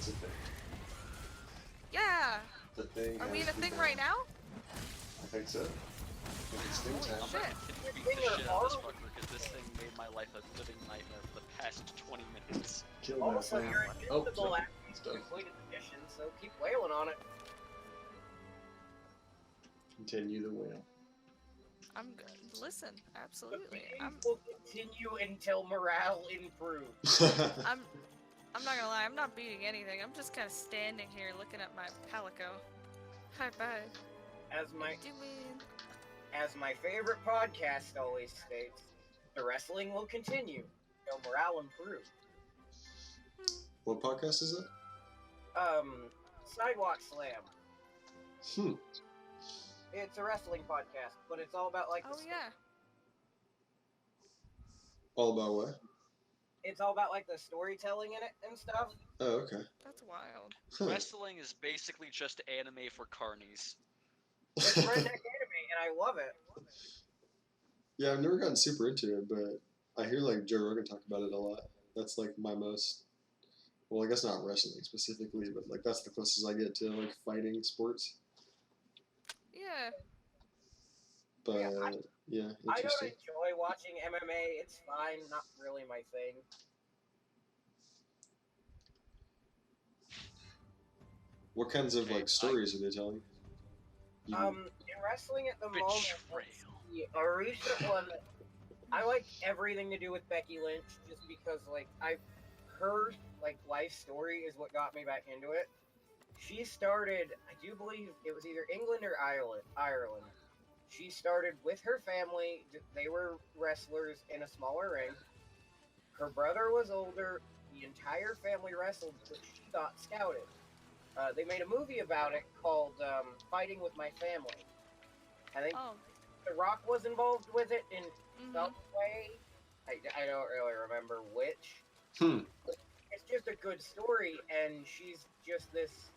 a thing. Yeah. The thing. Are we in a thing begun. right now? I think so. I think it's thing time. Shit. I'm gonna beat the shit out of this fucker because this thing made my life a living nightmare for the past 20 minutes. Kill that Also, thing. you're Oh, invincible sorry. after It's you done. completed the mission, so keep wailing on it. Continue the whale. I'm good. Listen, The absolutely. beatings will continue until morale improves. I'm not gonna lie, I'm not beating anything. I'm just kind of standing here looking at my palico. Hi, bye. As my Doing. as my favorite podcast always states, the wrestling will continue until morale improves. What podcast is that? Sidewalk Slam. Hmm. It's a wrestling podcast, but it's all about like Oh yeah. All about what? it's all about like the storytelling in it and stuff. Oh, okay. That's wild. Huh. Wrestling is basically just anime for carnies. It's redneck anime, and I love it. Yeah, I've never gotten super into it, but I hear like Joe Rogan talk about it a lot. That's like my most. Well, I guess not wrestling specifically, but like that's the closest I get to like fighting sports. Yeah. But Yeah, yeah, I don't interesting. enjoy watching MMA. It's fine, not really my thing. What kinds of Okay, like stories are they telling? You- In wrestling at the moment, Betrayal. a recent one. I like everything to do with Becky Lynch, just because like her like life story is what got me back into it. She started, I do believe it was either England or Ireland. She started with her family. They were wrestlers in a smaller ring. Her brother was older. The entire family wrestled, but she got scouted. They made a movie about it called Fighting with My Family. I think Oh. The Rock was involved with it in Mhm. some way. I don't really remember which. Hmm. It's just a good story, and she's just this.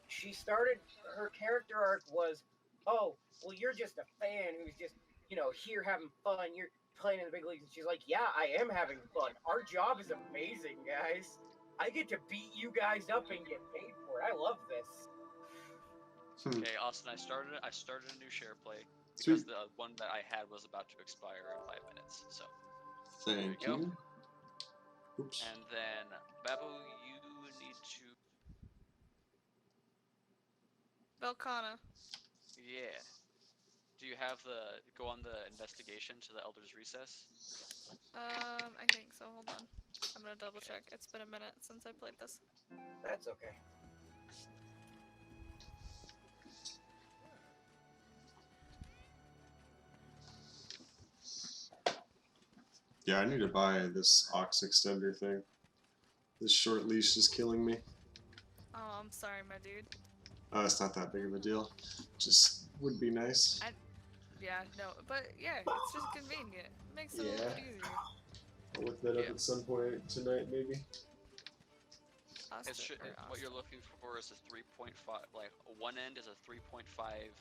She started, her character arc was, oh, well, you're just a fan who's just, here having fun. You're playing in the big leagues. And she's like, yeah, I am having fun. Our job is amazing, guys. I get to beat you guys up and get paid for it. I love this. Okay, Austin, I started a new share play Sweet. because the one that I had was about to expire in 5 minutes. So, Thank There you you. Oops. and then Babu, you need to Velcana. yeah. Do you have the go on the investigation to the Elder's Recess? I think so. Hold on. I'm gonna double check. It's been a minute since I played this. That's okay. Yeah, I need to buy this ox extender thing. This short leash is killing me. Oh, I'm sorry, my dude. It's not that big of a deal. Just would be nice. Yeah, no, but yeah, it's just convenient. It makes it a little bit Yeah. easier. I'll look that up Yeah. at some point tonight, maybe. Austin, It should, or what you're Austin. looking for is a 3.5. Like one end is a 3.5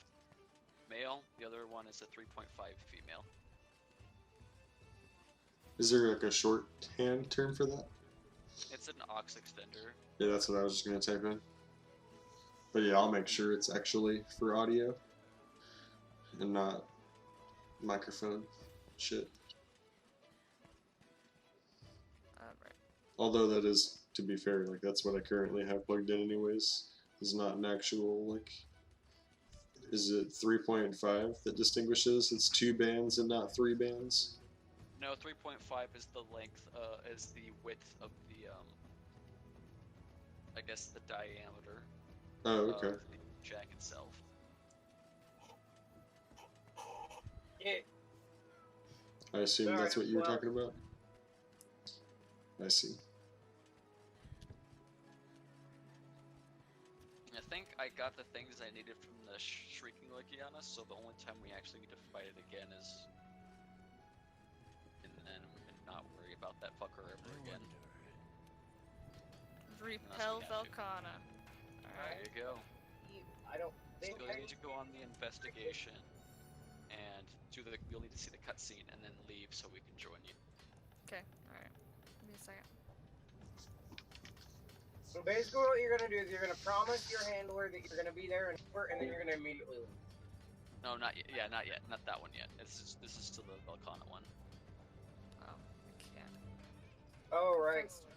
male, the other one is a 3.5 female. Is there like a shorthand term for that? It's an aux extender. Yeah, that's what I was just gonna type in. But yeah, I'll make sure it's actually for audio and not microphone shit. Right. Although that is, to be fair, like that's what I currently have plugged in anyways. Is not an actual like. Is it 3.5 that distinguishes? It's 2 bands and not 3 bands. No, 3.5 is the length, is the width of the, I guess the diameter Oh, okay. of the jack itself. Yeah, I assume Sorry, that's what you were well- talking about. I see. I think I got the things I needed from the Shrieking Legiana, so the only time we actually need to fight it again is... And then we can not worry about that fucker ever again. Repel we have to. Velcana. There Alright. you go. I don't think Still need to go on the investigation, and you'll need to see the cutscene, and then leave so we can join you. Okay, alright. Give me a second. So basically, what you're gonna do is you're gonna promise your handler that you're gonna be there and then you're gonna immediately leave. No, not yet. Yeah, not yet. Not that one yet. This is still the Volcana one. Oh, I can't. Oh right. Faster.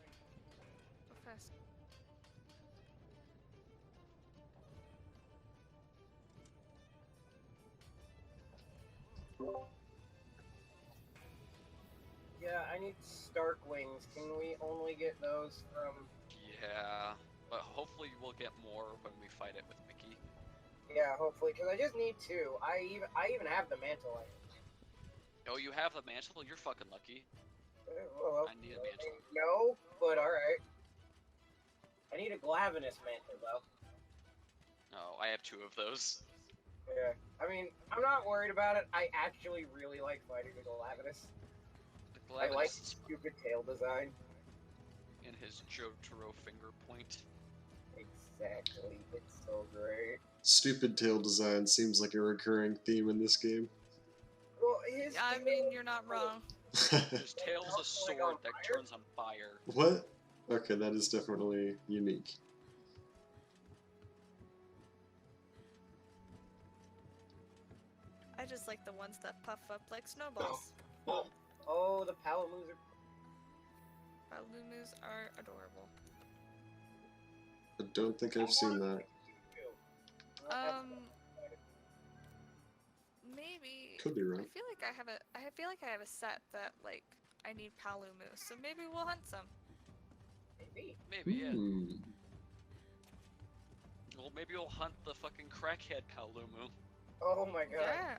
Go fast. Yeah, I need Stark wings. Can we only get those from? Yeah, but hopefully we'll get more when we fight it with Mickey. Yeah, hopefully, because I just need two. I even have the mantle. Oh, you have the mantle? You're fucking lucky. Well, I need a mantle. no, but all right. I need a Glavenus mantle though. Oh, I have 2 of those. Yeah, I mean, I'm not worried about it. I actually really like fighting the Glavenus. The I like Glavenus his is fun. stupid tail design. In his Jotaro finger point. Exactly, it's so great. Stupid tail design seems like a recurring theme in this game. Well, his Yeah, I tail- mean, you're not wrong. His tail's a Like sword on that fire? turns on fire. What? Okay, that is definitely unique. I just like the ones that puff up like snowballs. Oh, the Palamoos are Palumus are adorable. I don't think I've seen that. Maybe. Could be I right. feel like I feel like I have a set that like I need Palumus, so maybe we'll hunt some. maybe. Maybe, yeah. Hmm. Well, maybe we'll hunt the fucking crackhead Palumu. Oh my god. Yeah.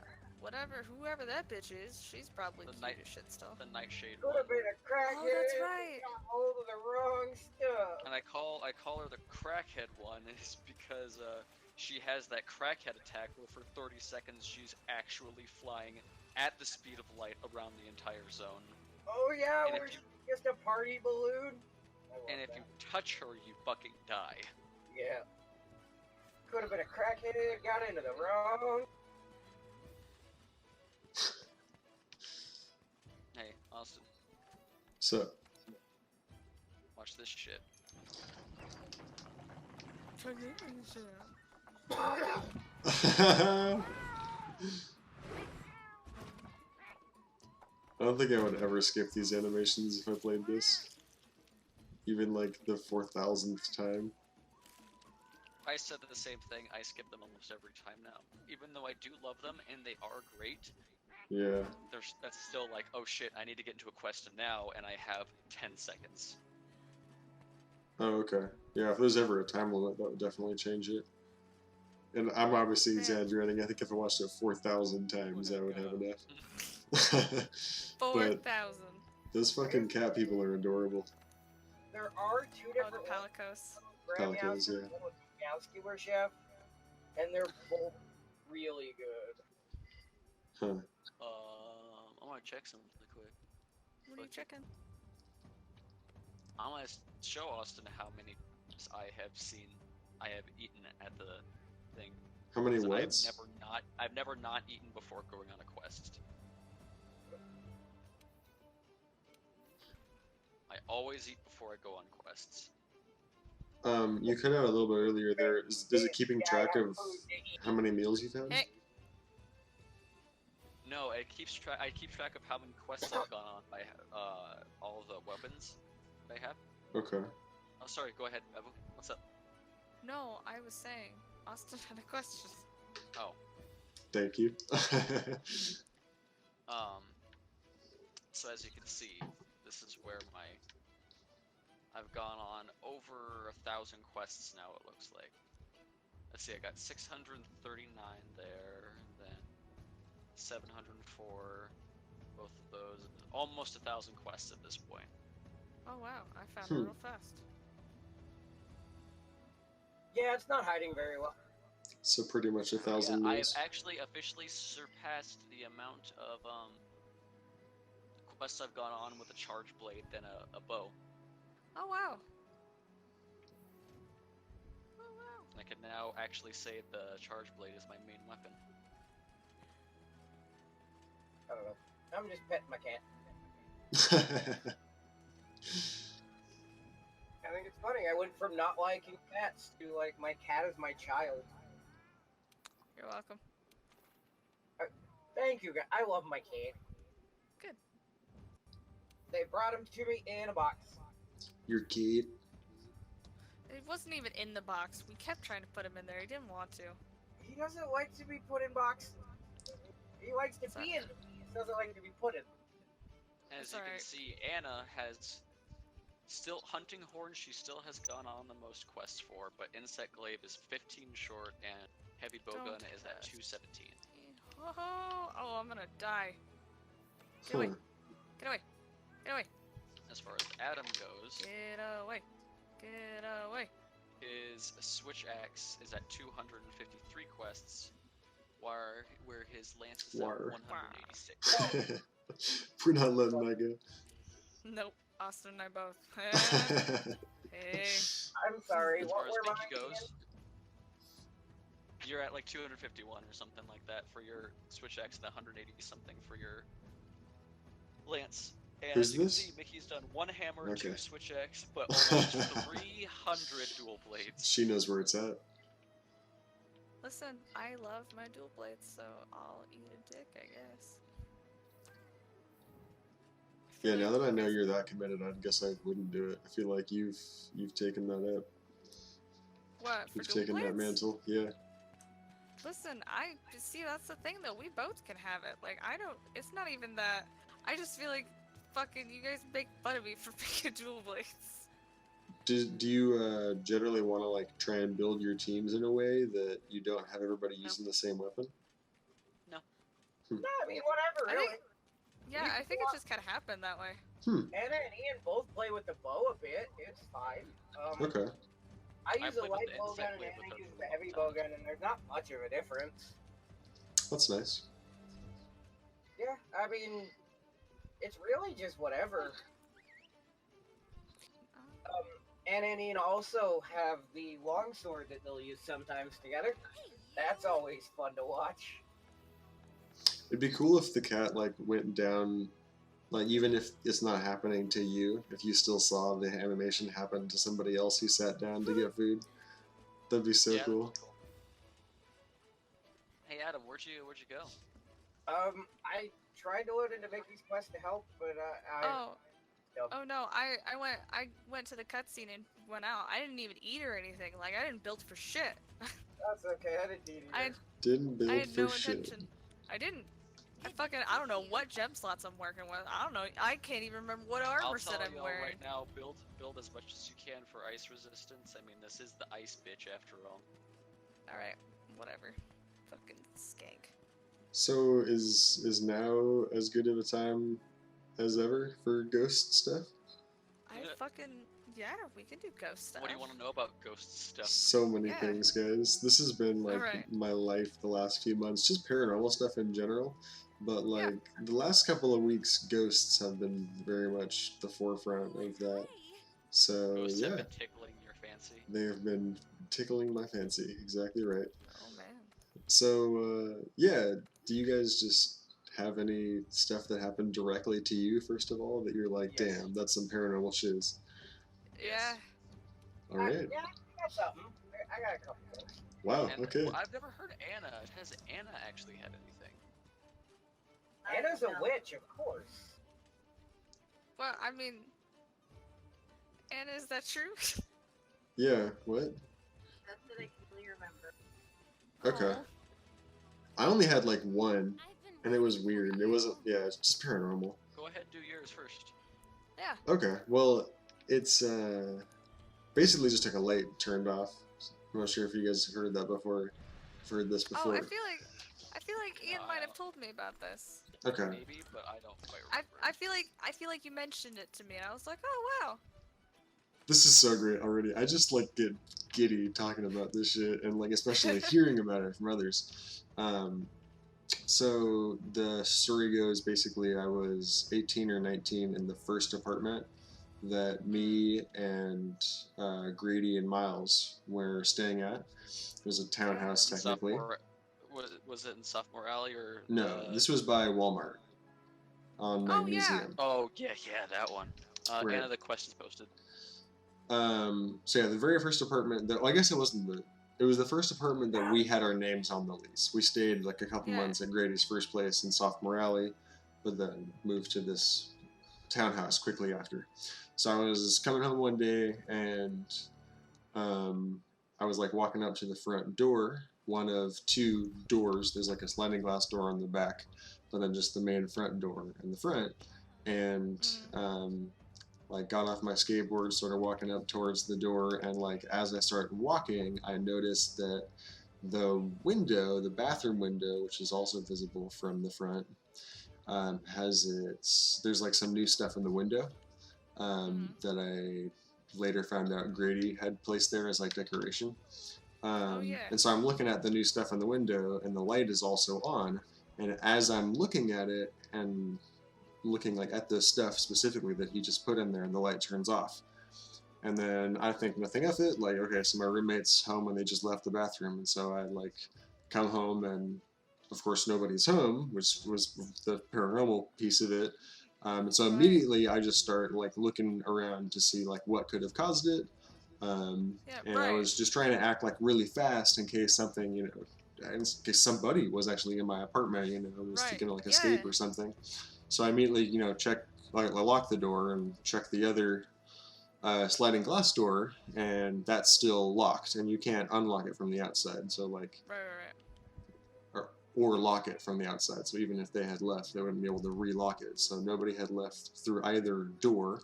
Whoever that bitch is, she's probably The cute night- as shit still. The Nightshade Could one. have been a crackhead. Oh, that's right. Got hold of the wrong stuff. And I call her the crackhead one is because she has that crackhead attack where for 30 seconds she's actually flying at the speed of light around the entire zone. Oh yeah, And if we're you- just a party balloon. I love And if that. you touch her, you fucking die. Yeah. Could have been a crackhead. Got into the wrong. Hey, Austin, So, watch this shit. I don't think I would ever skip these animations if I played this. Even like the 4,000th time. I said the same thing. I skip them almost every time now. Even though I do love them and they are great, Yeah. that's still like, oh shit, I need to get into a quest now, and I have 10 seconds. Oh, okay. Yeah, if there's ever a time limit, that would definitely change it. And I'm obviously exaggerating. I think if I watched it 4,000 times, I would have enough. 4,000. Those fucking cat people are adorable. There are two Oh, different the Palicos. Pelicans, yeah. One with Meowskewer Chef, and they're both really good. Huh. I want to check something really quick. What are you checking? I want to show Austin how many I have eaten at the thing. How many 'Cause whats? I've never not eaten before going on a quest. I always eat before I go on quests. You cut out a little bit earlier there. Is it keeping track of how many meals you've had? Hey, No, it keeps track. I keep track of how many quests I've gone on by all of the weapons I have. Okay. Oh, sorry. Go ahead, Evo. What's up? no, I was saying, Austin had a question. Oh, Thank you. So as you can see, this is where I've gone on over 1,000 quests now. It looks like. Let's see. I got 639 there, and then 704. Both of those, almost 1,000 quests at this point. Oh wow, I found it real fast. Yeah, it's not hiding very well. So pretty much 1,000 Yeah, I've meals. actually officially surpassed the amount of quests I've gone on with a charge blade than a bow. Oh wow. Oh wow. I can now actually say the charge blade is my main weapon. I don't know. I'm just petting my cat. think it's funny. I went from not liking cats to like my cat is my child. You're welcome. Thank you, guys. I love my cat. Good. They brought him to me in a box. Your kid. It wasn't even in the box. We kept trying to put him in there. He didn't want to. He doesn't like to be put in boxes. He likes to be in. He doesn't like to be put in. And as That's you can alright. see, Anna has still hunting horn. She still has gone on the most quests for, but insect glaive is 15 short, and heavy bowgun Don't is at ask. 217. Oh, I'm gonna die. Get away. Huh. Get away. Get away. As far as Adam goes, Get away. Get away. his switch axe is at 253 quests, where his lance is Wire. at 186. We're not letting that go. Nope. Austin and I both. Hey. I'm sorry. As What far as were Mickey mine goes, again? you're at like 251 or something like that for your switch axe, and 180 something for your lance. And Who's as you can this? see, Mickey's done 1 hammer, Okay. 2 switch axe, but almost 300 dual blades. She knows where it's at. Listen, I love my dual blades, so I'll eat a dick, I guess. Yeah, now that I know you're that committed, I guess I wouldn't do it. I feel like you've taken that up. What, for You've dual taken blades? that mantle. Yeah. Listen, see, that's the thing though, we both can have it. Like, it's not even that, I just feel like, fucking, you guys make fun of me for picking dual blades. Do you generally want to like try and build your teams in a way that you don't have everybody using the same weapon? No, I mean, whatever, I really. think- Yeah, I think it just kind of happened that way. Anna and Ian both play with the bow a bit. It's fine. Okay. I use a played with light the bowgun insect and blade Anna with uses her the for a heavy long time. bowgun, and there's not much of a difference. That's nice. Yeah, I mean, it's really just whatever. Anna and Ian also have the longsword that they'll use sometimes together. That's always fun to watch. It'd be cool if the cat like went down, like even if it's not happening to you, if you still saw the animation happen to somebody else who sat down to get food. That'd be so Yeah, that'd cool. be cool. Hey Adam, where'd you go? I tried to load into Mickey's quest to help, but Oh no, I went to the cutscene and went out. I didn't even eat or anything. Like, I didn't build for shit. that's okay. I didn't need it. Didn't build I had for no shit. intention. I didn't. I don't know what gem slots I'm working with. I don't know. I can't even remember what I'll armor tell set I'm y'all wearing. right now, build as much as you can for ice resistance. I mean, this is the ice bitch after all. Alright, whatever. Fucking skank. So is now as good of a time as ever for ghost stuff? Yeah, we can do ghost stuff. What do you want to know about ghost stuff? So many Yeah. things, guys. This has been like Alright. my life the last few months, just paranormal stuff in general. But Yeah. like the last couple of weeks, ghosts have been very much the forefront of that. So Ghosts yeah, have been tickling your fancy. they have been tickling my fancy. Exactly right. Oh man. So yeah, do you guys just have any stuff that happened directly to you first of all that you're like, Yes. damn, that's some paranormal shiz? Yeah. All right. Yeah, I got something. I got a couple things. Wow. And Okay. well, I've never heard Anna. Has Anna actually had anything? Anna's a witch, of course. Well, I mean, and is that true? Yeah. What? That's what I clearly remember. Okay. Aw. I only had like one, and it was weird. It wasn't. Yeah, it's just paranormal. Go ahead, do yours first. Yeah. Okay. Well, it's basically just took a light turned off. I'm not sure if you guys have heard that before. Heard this Oh, before. I feel like Ian might have told me about this. Okay. Maybe, but I don't quite I remember. I feel like you mentioned it to me, and I was like, oh wow. This is so great already. I just like get giddy talking about this shit, and like especially hearing about it from others. So the story goes basically I was 18 or 19 in the first apartment that me and Grady and Miles were staying at. It was a townhouse technically. Sophomore, was it in Sophomore Alley or? No, this was by Walmart on Oh, yeah. Magnesium. Oh yeah, that one. Right. Anna, the quest is posted. So yeah, the very first apartment that, well, I guess it wasn't it was the first apartment that we had our names on the lease. We stayed like a couple Yeah. months at Grady's first place in Sophomore Alley, but then moved to this townhouse quickly after. So I was coming home one day and I was like walking up to the front door, one of two doors. There's like a sliding glass door on the back, but then just the main front door in the front. And like got off my skateboard, started walking up towards the door, and like as I started walking, I noticed that the window, the bathroom window, which is also visible from the front, there's like some new stuff in the window that I later found out Grady had placed there as like decoration. Oh, yeah. And so I'm looking at the new stuff in the window, and the light is also on. And as I'm looking at it and looking like at the stuff specifically that he just put in there, and the light turns off. And then I think nothing of it. Like, okay, so my roommate's home and they just left the bathroom, and so I like come home and of course nobody's home, which was the paranormal piece of it. And so immediately I just start like looking around to see like what could have caused it. And I was just trying to act like really fast in case something, in case somebody was actually in my apartment, was thinking like escape or something. So I immediately, check, like I lock the door and check the other sliding glass door, and that's still locked, and you can't unlock it from the outside. So like, or lock it from the outside. So even if they had left, they wouldn't be able to relock it. So nobody had left through either door.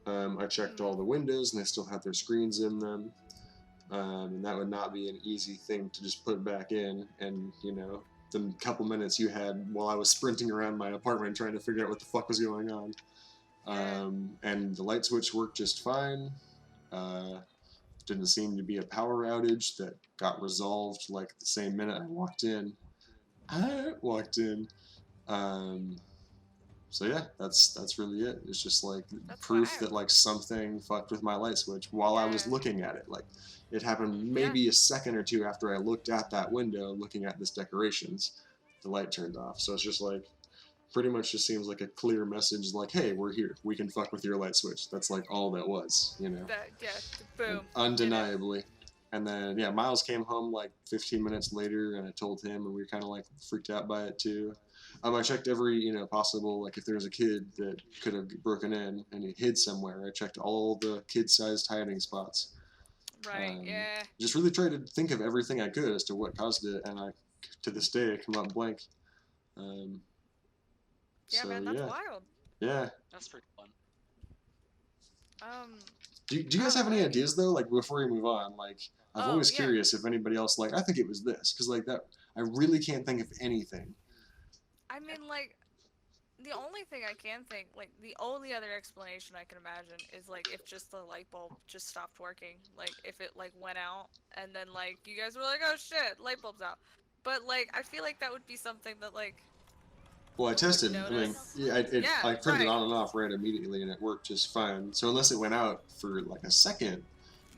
I checked all the windows, and they still had their screens in them. And that would not be an easy thing to just put back in. And, the couple minutes you had while I was sprinting around my apartment trying to figure out what the fuck was going on. And the light switch worked just fine. Didn't seem to be a power outage that got resolved like the same minute I walked in. So yeah, that's really it. It's just like proof that like something fucked with my light switch while I was looking at it. Like it happened maybe a second or two after I looked at that window, looking at this decorations, the light turned off. So it's just like pretty much just seems like a clear message, like, hey, we're here. We can fuck with your light switch. That's like all that was, Boom. Undeniably. And then Miles came home like 15 minutes later, and I told him, and we were kind of like freaked out by it too. I checked every possible, like if there was a kid that could have broken in and he hid somewhere. I checked all the kid-sized hiding spots. Just really tried to think of everything I could as to what caused it, and to this day I come up blank. Man, that's wild. Yeah. That's pretty fun. Do you guys have any ideas though? Like before we move on, like I'm always curious if anybody else like I think it was this, because like that I really can't think of anything. I mean, like the only thing I can think, like the only other explanation I can imagine is like if just the light bulb just stopped working, like if it like went out and then like you guys were like, oh shit, light bulb's out. But like I feel like that would be something that like. Well, I tested. I mean, I turned it on and off right immediately, and it worked just fine. So unless it went out for like a second.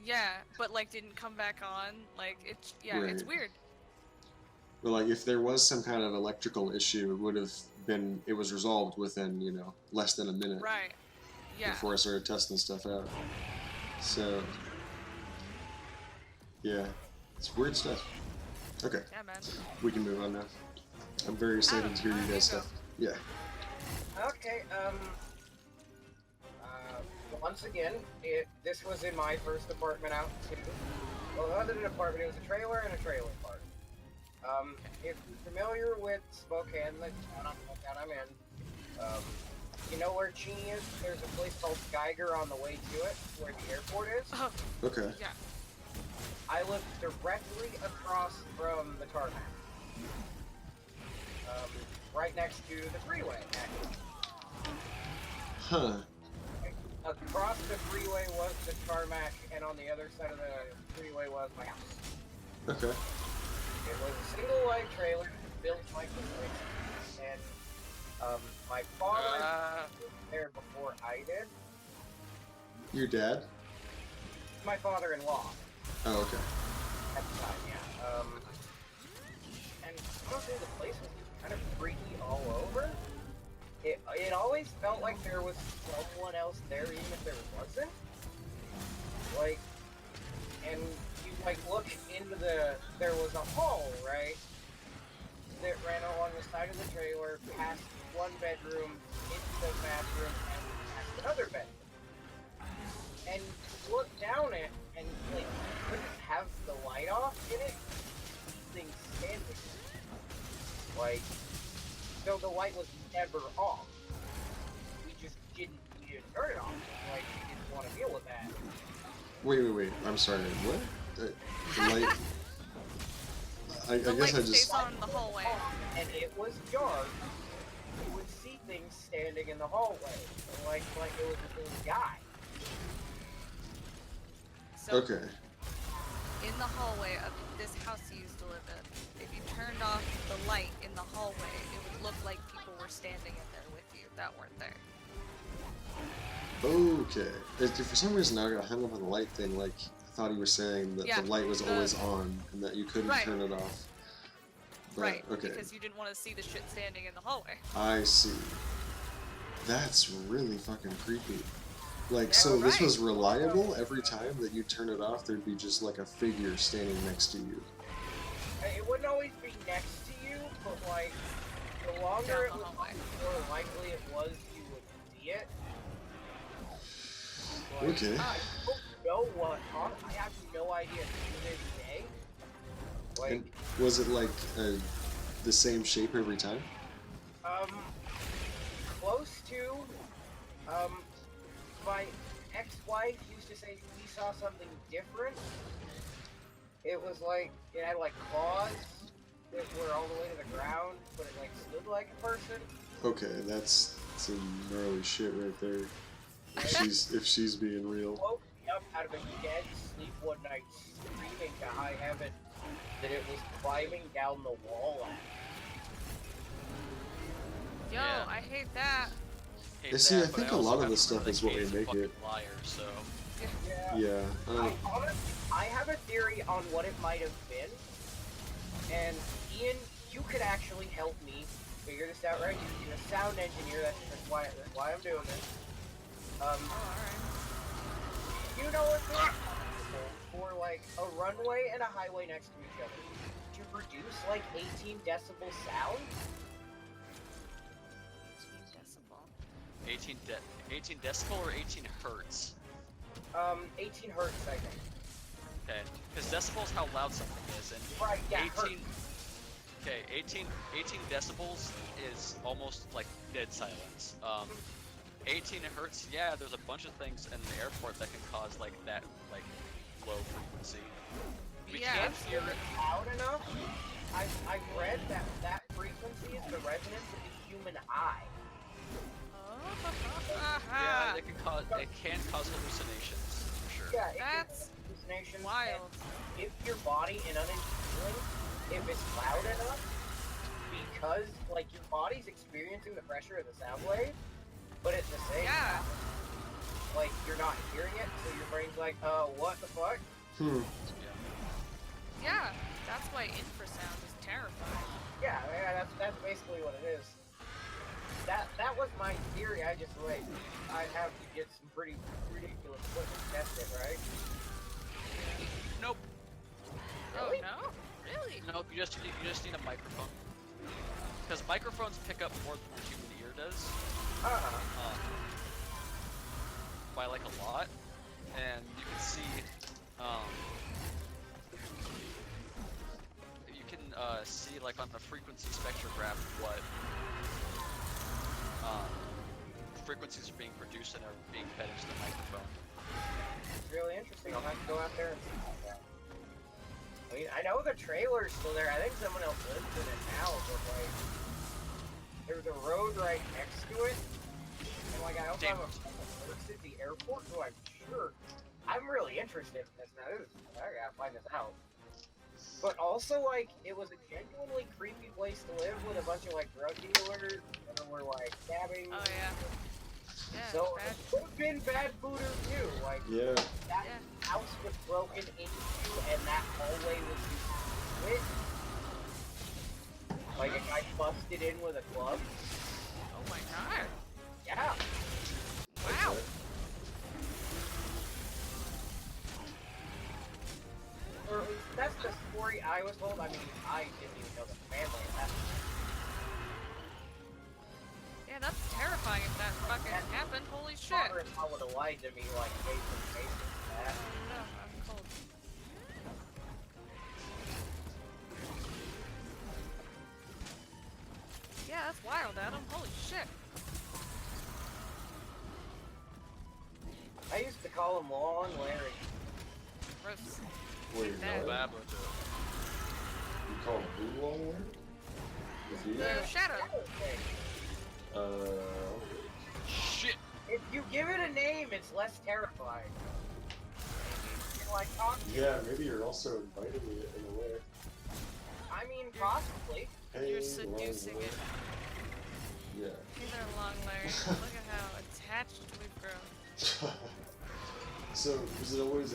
Yeah, but like didn't come back on. Like it's it's weird. But like if there was some kind of electrical issue, it was resolved within less than a minute. Right. Yeah. Before I started testing stuff out. So. Yeah, it's weird stuff. Okay. Yeah, man. We can move on now. I'm very excited to hear you guys stuff. Yeah. Okay, once again, this was in my first apartment out too. Well, it wasn't an apartment, it was a trailer and a trailer park. If you're familiar with Spokane, the town I'm in, you know where Cheney is? There's a place called Geiger on the way to it, where the airport is. Okay. Yeah. I live directly across from the tarmac. Right next to the freeway, actually. Huh. Across the freeway was the tarmac, and on the other side of the freeway was my house. Okay. It was a single wide trailer built like this, and my father was there before I did. Your dad? My father-in-law. Oh, okay. At the time, yeah. And honestly, the place was kind of freaky all over. It always felt like there was someone else there, even if there wasn't. Like, and you like look into there was a hall, right? That ran along the side of the trailer, past one bedroom, into the bathroom, and past another bedroom. And you look down it, and like you couldn't have the light off in it. Things standing. Like, so the light was never off. We didn't turn it off. Like, we didn't want to deal with that. Wait. I'm sorry. What? The light. I The guess light I just. stays on in the hallway. And it was dark. You would see things standing in the hallway, like it was a guy. So Okay. in the hallway of this house you used to live in, if you turned off the light in the hallway, it would look like people were standing in there with you that weren't there. Okay. For some reason, I got hung up on the light thing. Like, I thought you were saying that Yeah, the light was always on and that you couldn't Right. turn it off. But, Right, okay. because you didn't want to see the shit standing in the hallway. I see. That's really fucking creepy. Like, Yeah, so this right. was reliable every time that you turn it off, there'd be just like a figure standing next to you. It wouldn't always be next to you, but like the longer Down it the was, hallway. the more likely it was you would see it. Like, Okay. I don't know what. I have no idea to this day. Like, And was it like the same shape every time? close to. My ex-wife used to say we saw something different. It was like it had like claws that were all the way to the ground, but it like stood like a person. Okay, that's some gnarly shit right there. If she's being real. Woke me up out of a dead sleep one night, screaming to high heaven that it was climbing down the wall. Yo, Yeah. I hate that. Hate Yeah, see, that, I but think a also lot of have this to stuff remember is that what we Kate's a make fucking it. liar, so Yeah. Yeah. I have a theory on what it might have been, and Ian, you could actually help me figure this out, right? You're a sound engineer. That's why I'm doing this. Oh, alright. You know what's possible for like a runway and a highway next to each other to produce like 18 decibel sound? 18 decibel. 18 decibel or 18 hertz? 18 hertz, I think. Okay, because decibel is how loud something is, and Right, yeah, 18. Okay, 18 decibels is almost like dead silence. 18 hertz, yeah, there's a bunch of things in the airport that can cause like that, like low frequency. We Yeah, can't hear it. Loud enough. I've read that frequency is the resonance of the human eye. Yeah, it can cause hallucinations for sure. Yeah, That's hallucinations. wild. And if your body in uneven feeling, if it's loud enough, because like your body's experiencing the pressure of the sound wave, but at the same Yeah. time, like you're not hearing it, so your brain's like, what the fuck? Yeah, that's why infrasound is terrifying. Yeah, that's basically what it is. That was my theory. I just like I'd have to get some pretty ridiculous equipment to test it, right? Nope. Oh no? Really? Nope. You just need a microphone. Because microphones pick up more than the human ear does. By like a lot, and you can see. You can see like on the frequency spectrograph what frequencies are being produced and are being fed into the microphone. It's really interesting. I'll have to go out there and see about that. I mean, I know the trailer's still there. I think someone else lives in it now, but like, there's a road right next to it, and like I also have a friend that works at the airport, so I'm really interested in this now. I gotta find this out. But also, like, it was a genuinely creepy place to live with a bunch of like drug dealers, and there were like stabbings. Oh yeah. Yeah, So bad. it could have been bad voodoo too. Like Yeah. that Yeah. house was broken into, and that hallway was used. Like a guy busted in with a club. Oh my god. Yeah. Wow. story I was told, I mean, I didn't even know the family of that. Yeah, that's terrifying if that fucking happened. Holy shit. Father-in-law would have lied to me like face to face with that. No, I'm cold. Yeah, that's wild, Adam. Holy shit. I used to call him Long Larry. Gross. Wait, Bad. no? Bad one too. You call him Blue Long Larry? The dude? The shadow. Okay. Shit! If you give it a name, it's less terrifying. You're like, talk to Yeah, maybe you're also inviting me in a way. I mean, possibly. Hey, You're seducing Long it. Larry. Yeah. Hey there, Long Larry. Look at how attached we've grown. So, was it always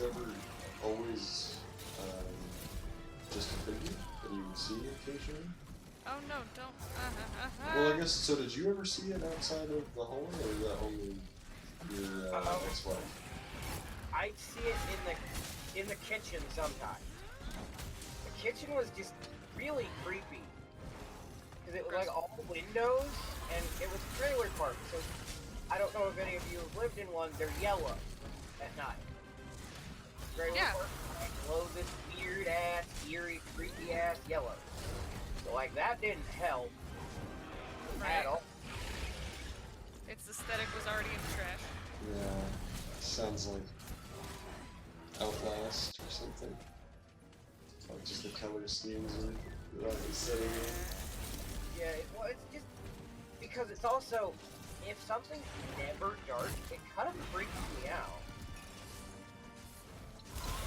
just a figure that you would see occasionally? Oh no, don't. Well, I guess, so did you ever see it outside of the home, or is that only your ex-wife? I'd see it in the kitchen sometimes. The kitchen was just really creepy. Because it was like all windows, and it was a trailer park, so I don't know if any of you have lived in one, they're yellow at night. Trailer Yeah. park, like, glow this weird ass, eerie, creepy ass yellow. So like that didn't help Right. at all. Its aesthetic was already in the trash. Yeah, sounds like Outlast or something. Like just the color schemes are like setting in. Yeah, well, it's just because it's also, if something's never dark, it kind of freaks me out.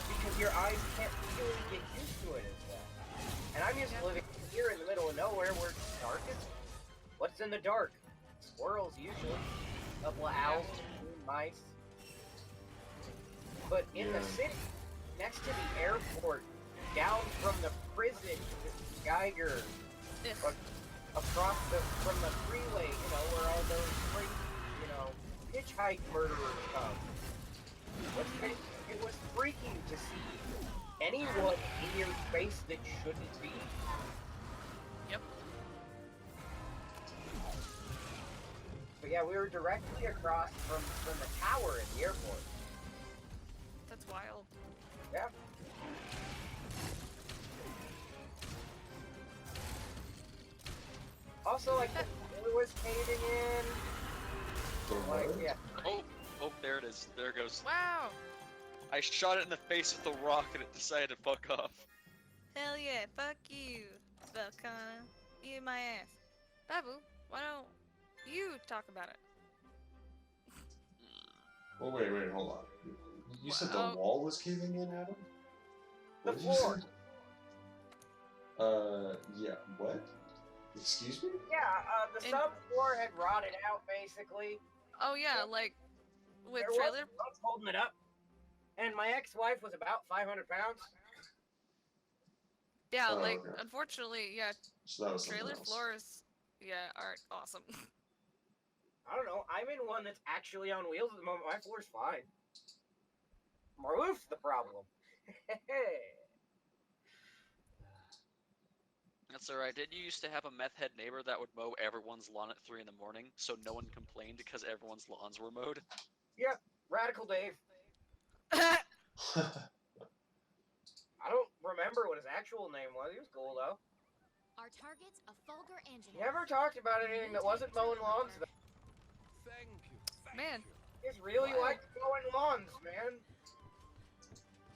Because your eyes can't really get used to it as well. And I'm used to living here in the middle of nowhere where it's darkest. What's in the dark? Squirrels, usually. A couple of owls, mice. But in the city, next to the airport, down from the prison, Geiger, Ugh. across from the freeway, you know, where all those crazy, you know, hitchhike murderers come. It was freaking to see anyone in your space that shouldn't be. Yep. But yeah, we were directly across from the tower at the airport. That's wild. Yeah. Also, like, the floor was caving in. The Like, what? yeah. Oh, there it is. There it goes. Wow. I shot it in the face with a rock and it decided to fuck off. Hell yeah. Fuck you, Volcano. Eat my ass. Babu, why don't you talk about it? Oh, wait, hold on. You said the Wow. wall was caving in, Adam? The What did you floor. say? Yeah, what? Excuse me? Yeah, the And- subfloor had rotted out, basically. Oh yeah, like with There trailer. was rope holding it up. And my ex-wife was about 500 pounds. Yeah, Oh, like okay. unfortunately, yeah, So that was something trailer else. floors, yeah, aren't awesome. I don't know. I'm in one that's actually on wheels at the moment. My floor's fine. My roof's the problem. That's alright. Didn't you used to have a meth head neighbor that would mow everyone's lawn at 3 in the morning so no one complained because everyone's lawns were mowed? Yep, Radical Dave. Yeah, I don't remember what his actual name was. He was cool, though. Our target's a Fulgur engine. He never talked about anything that wasn't mowing lawns, though. Thank you. Man. He just really Wow. liked mowing lawns, man.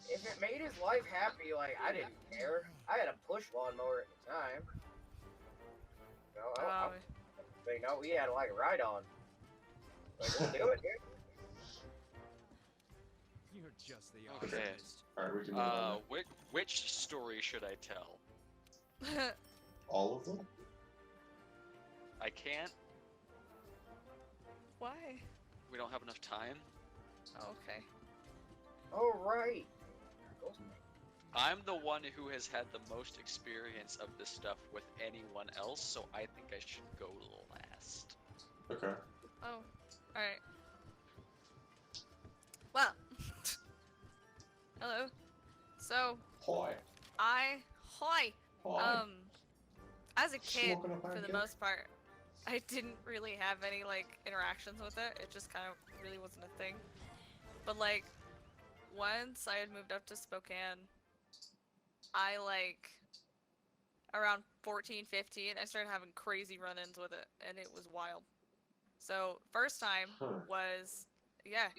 If it made his life happy, like, I didn't care. I had a push lawnmower at the time. No, but no, we had like a ride on. Like, we'll do it, dude. You're just the Okay. artist. Alright, we can move on. Which story should I tell? All of them? I can't. Why? We don't have enough time. Oh, okay. Oh, right. I'm the one who has had the most experience of this stuff with anyone else, so I think I should go last. Okay. Oh, alright. Well. Hello. So, Hi. Hi. Hi. As a kid, Smoking a for the pancake? most part, I didn't really have any like interactions with it. It just kind of really wasn't a thing. But like once I had moved up to Spokane, I like around 14, 15, I started having crazy run-ins with it, and it was wild. So first time Huh. was, yeah,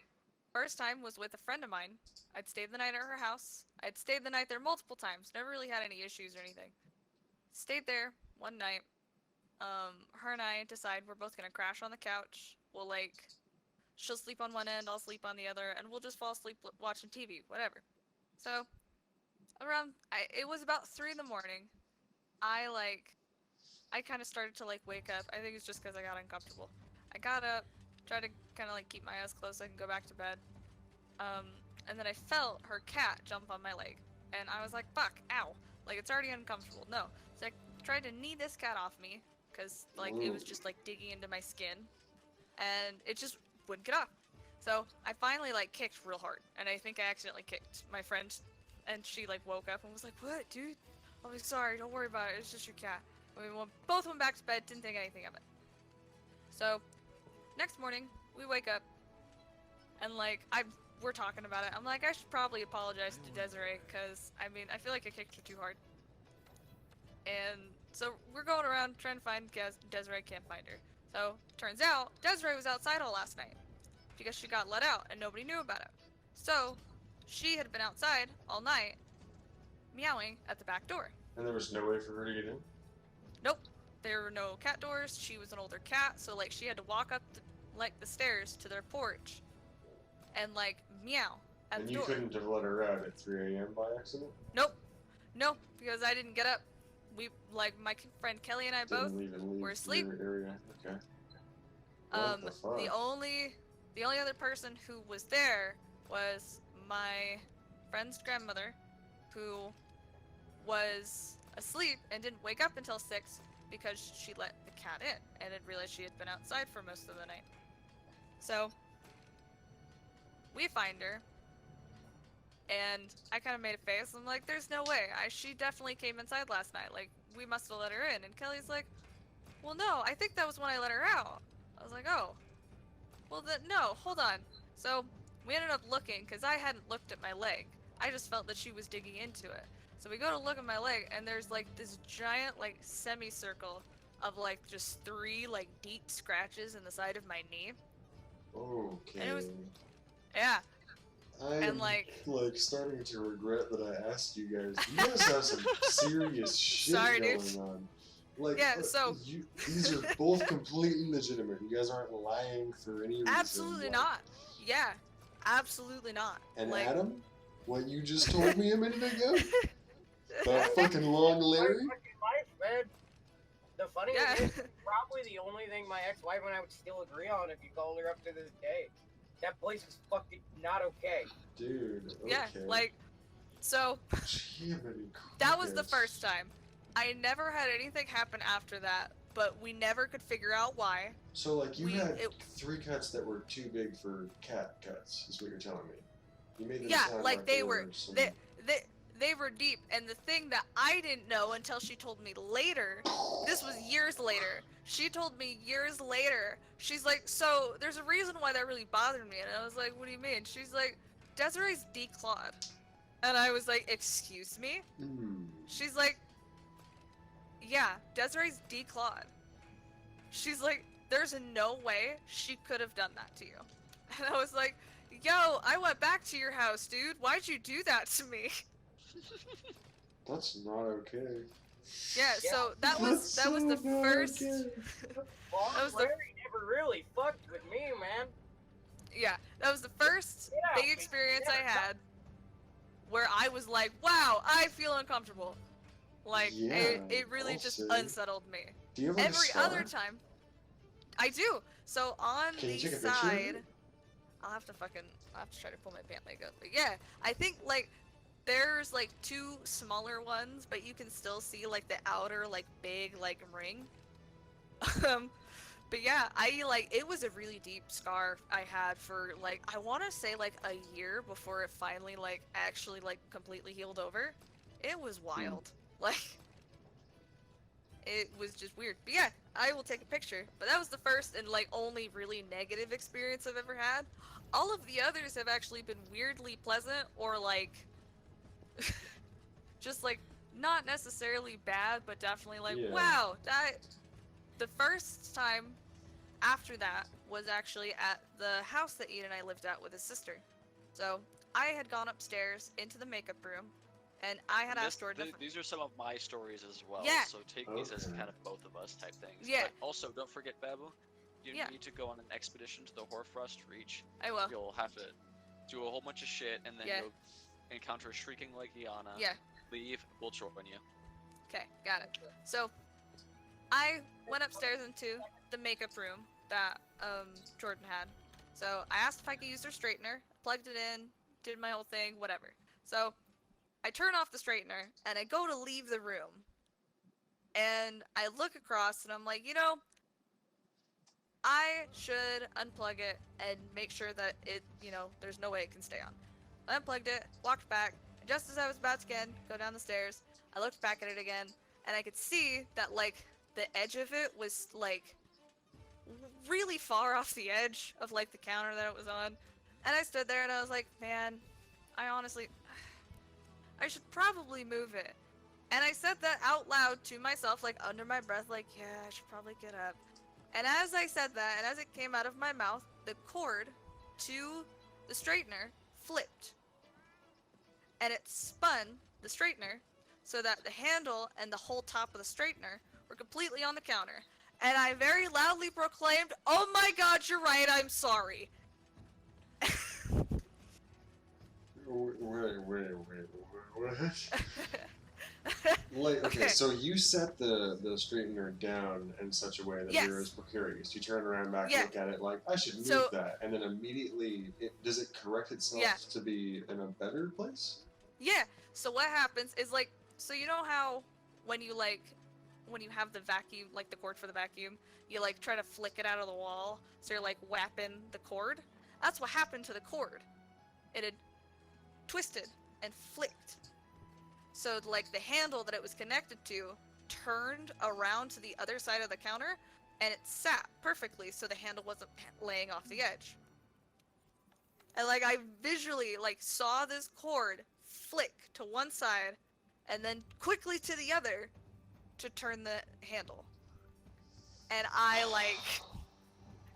first time was with a friend of mine. I'd stayed the night at her house. I'd stayed the night there multiple times. Never really had any issues or anything. Stayed there one night. Her and I decide we're both gonna crash on the couch. We'll like, she'll sleep on one end, I'll sleep on the other, and we'll just fall asleep watching TV, whatever. So it was about 3 in the morning. I like, I kind of started to like wake up. I think it's just because I got uncomfortable. I got up, tried to kind of like keep my eyes closed so I can go back to bed. Um, and then I felt her cat jump on my leg, and I was like, "Fuck, ow!" Like it's already uncomfortable. No, so I tried to knee this cat off me, cause like it was Ooh. just like digging into my skin, and it just wouldn't get off. So I finally like kicked real hard, and I think I accidentally kicked my friend, and she like woke up and was like, "What, dude?" I was like, "Sorry, don't worry about it. It's just your cat." Both went back to bed, didn't think anything of it. So next morning we wake up, and like we're talking about it. I'm like, I should probably apologize to Desiree, because I mean I feel like I kicked her too hard. And so we're going around trying to find Desiree, can't find her. So turns out Desiree was outside all last night because she got let out and nobody knew about it. So she had been outside all night meowing at the back door. And there was no way for her to get in? Nope. There were no cat doors. She was an older cat, so like she had to walk up the stairs to their porch and like meow at And the you door. couldn't have let her out at 3 a.m. by accident? Nope. No, because I didn't get up. We like my friend Kelly and I both Didn't leave were asleep. your area. Okay. What the fuck? The only other person who was there was my friend's grandmother, who was asleep and didn't wake up until 6 because she let the cat in and didn't realize she had been outside for most of the night. So we find her, and I kind of made a face. I'm like, "There's no way. She definitely came inside last night. Like, we must have let her in." And Kelly's like, "Well, no. I think that was when I let her out." I was like, "Oh, well then no. Hold on." So we ended up looking because I hadn't looked at my leg. I just felt that she was digging into it. So we go to look at my leg, and there's like this giant like semicircle of like just 3 like deep scratches in the side of my knee. Okay. And it was, yeah. I'm like starting to regret that I asked you guys. You guys have some serious shit Sorry, going dude. on. Like, Yeah, so these are both completely legitimate. You guys aren't lying for any reason. absolutely like- not. Yeah, absolutely not. And like, Adam, what you just told me a minute ago? That fucking long My Larry? fucking life, man. The funny Yeah. thing is, probably the only thing my ex-wife and I would still agree on if you called her up to this day. That place is fucking not okay. Dude, okay. Yeah, like, so Jiminy that was the crickets. first time. I never had anything happen after that, but we never could figure out why. So, like, you had it- 3 cuts that were too big for cat cuts, is what you're telling me. You made them Yeah, sound like they were some... they were deep, and the thing that I didn't know until she told me later, this was years later. She told me years later. She's like, "So there's a reason why that really bothered me," and I was like, "What do you mean?" She's like, "Desiree's declawed," and I was like, "Excuse me?" She's like, "Yeah, Desiree's declawed." She's like, "There's no way she could have done that to you," and I was like, "Yo, I went back to your house, dude. Why'd you do that to me?" That's not okay. Yeah, so that was That's the so not first. okay. Boss That was the- Larry never really fucked with me, man. Yeah, that was the first Yeah, big experience yeah, I had where I was like, "Wow, I feel uncomfortable." Like Yeah, it really I'll just say. unsettled me. Do you have like, Every a scar? other time, I do. So on Can you the take a picture of side, it? I'll have to try to pull my pant leg up. But yeah, I think like there's like 2 smaller ones, but you can still see like the outer like big like ring. But yeah, it was a really deep scar I had for like I want to say like a year before it finally like actually like completely healed over. It was wild. Like, it was just weird. But yeah, I will take a picture. But that was the first and like only really negative experience I've ever had. All of the others have actually been weirdly pleasant or like just like not necessarily bad, but definitely like Yeah. wow, that the first time after that was actually at the house that Ian and I lived at with his sister. So I had gone upstairs into the makeup room and I had asked Jordan if These are some of my stories as well. Yeah. So take these as Okay. kind of both of us type things. Yeah. But also, don't forget, Babu, you Yeah. need to go on an expedition to the Hoarfrost Reach. I will. You'll have to do a whole bunch of shit, and then Yeah. you'll encounter a shrieking Legiana. Yeah. Leave. We'll join you. Okay, got it. So I went upstairs into the makeup room that Jordan had. So I asked if I could use their straightener, plugged it in, did my whole thing, whatever. So I turn off the straightener and I go to leave the room. And I look across and I'm like, you know, I should unplug it and make sure that it, you know, there's no way it can stay on. I unplugged it, walked back, and just as I was about to again go down the stairs, I looked back at it again, and I could see that, like, the edge of it was, like, really far off the edge of, like, the counter that it was on. And I stood there and I was like, man, I honestly, I should probably move it. And I said that out loud to myself, like, under my breath, like, yeah, I should probably get up. And as I said that, and as it came out of my mouth, the cord to the straightener flipped. And it spun the straightener so that the handle and the whole top of the straightener were completely on the counter. And I very loudly proclaimed, "Oh my god, you're right, I'm sorry." Wait, what? Like, okay, so you set the straightener down in such a way that Yes. you're as precarious. You turn around back, Yeah. look at it like, I should move So- that, and then immediately, does it correct itself Yeah. to be in a better place? Yeah, so what happens is, like, so you know how when you, like, when you have the vacuum, like the cord for the vacuum, you, like, try to flick it out of the wall, so you're, like, whapping the cord? That's what happened to the cord. It had twisted and flicked. So, like, the handle that it was connected to turned around to the other side of the counter, and it sat perfectly so the handle wasn't laying off the edge. And, like, I visually, like, saw this cord flick to one side and then quickly to the other to turn the handle. And I, like,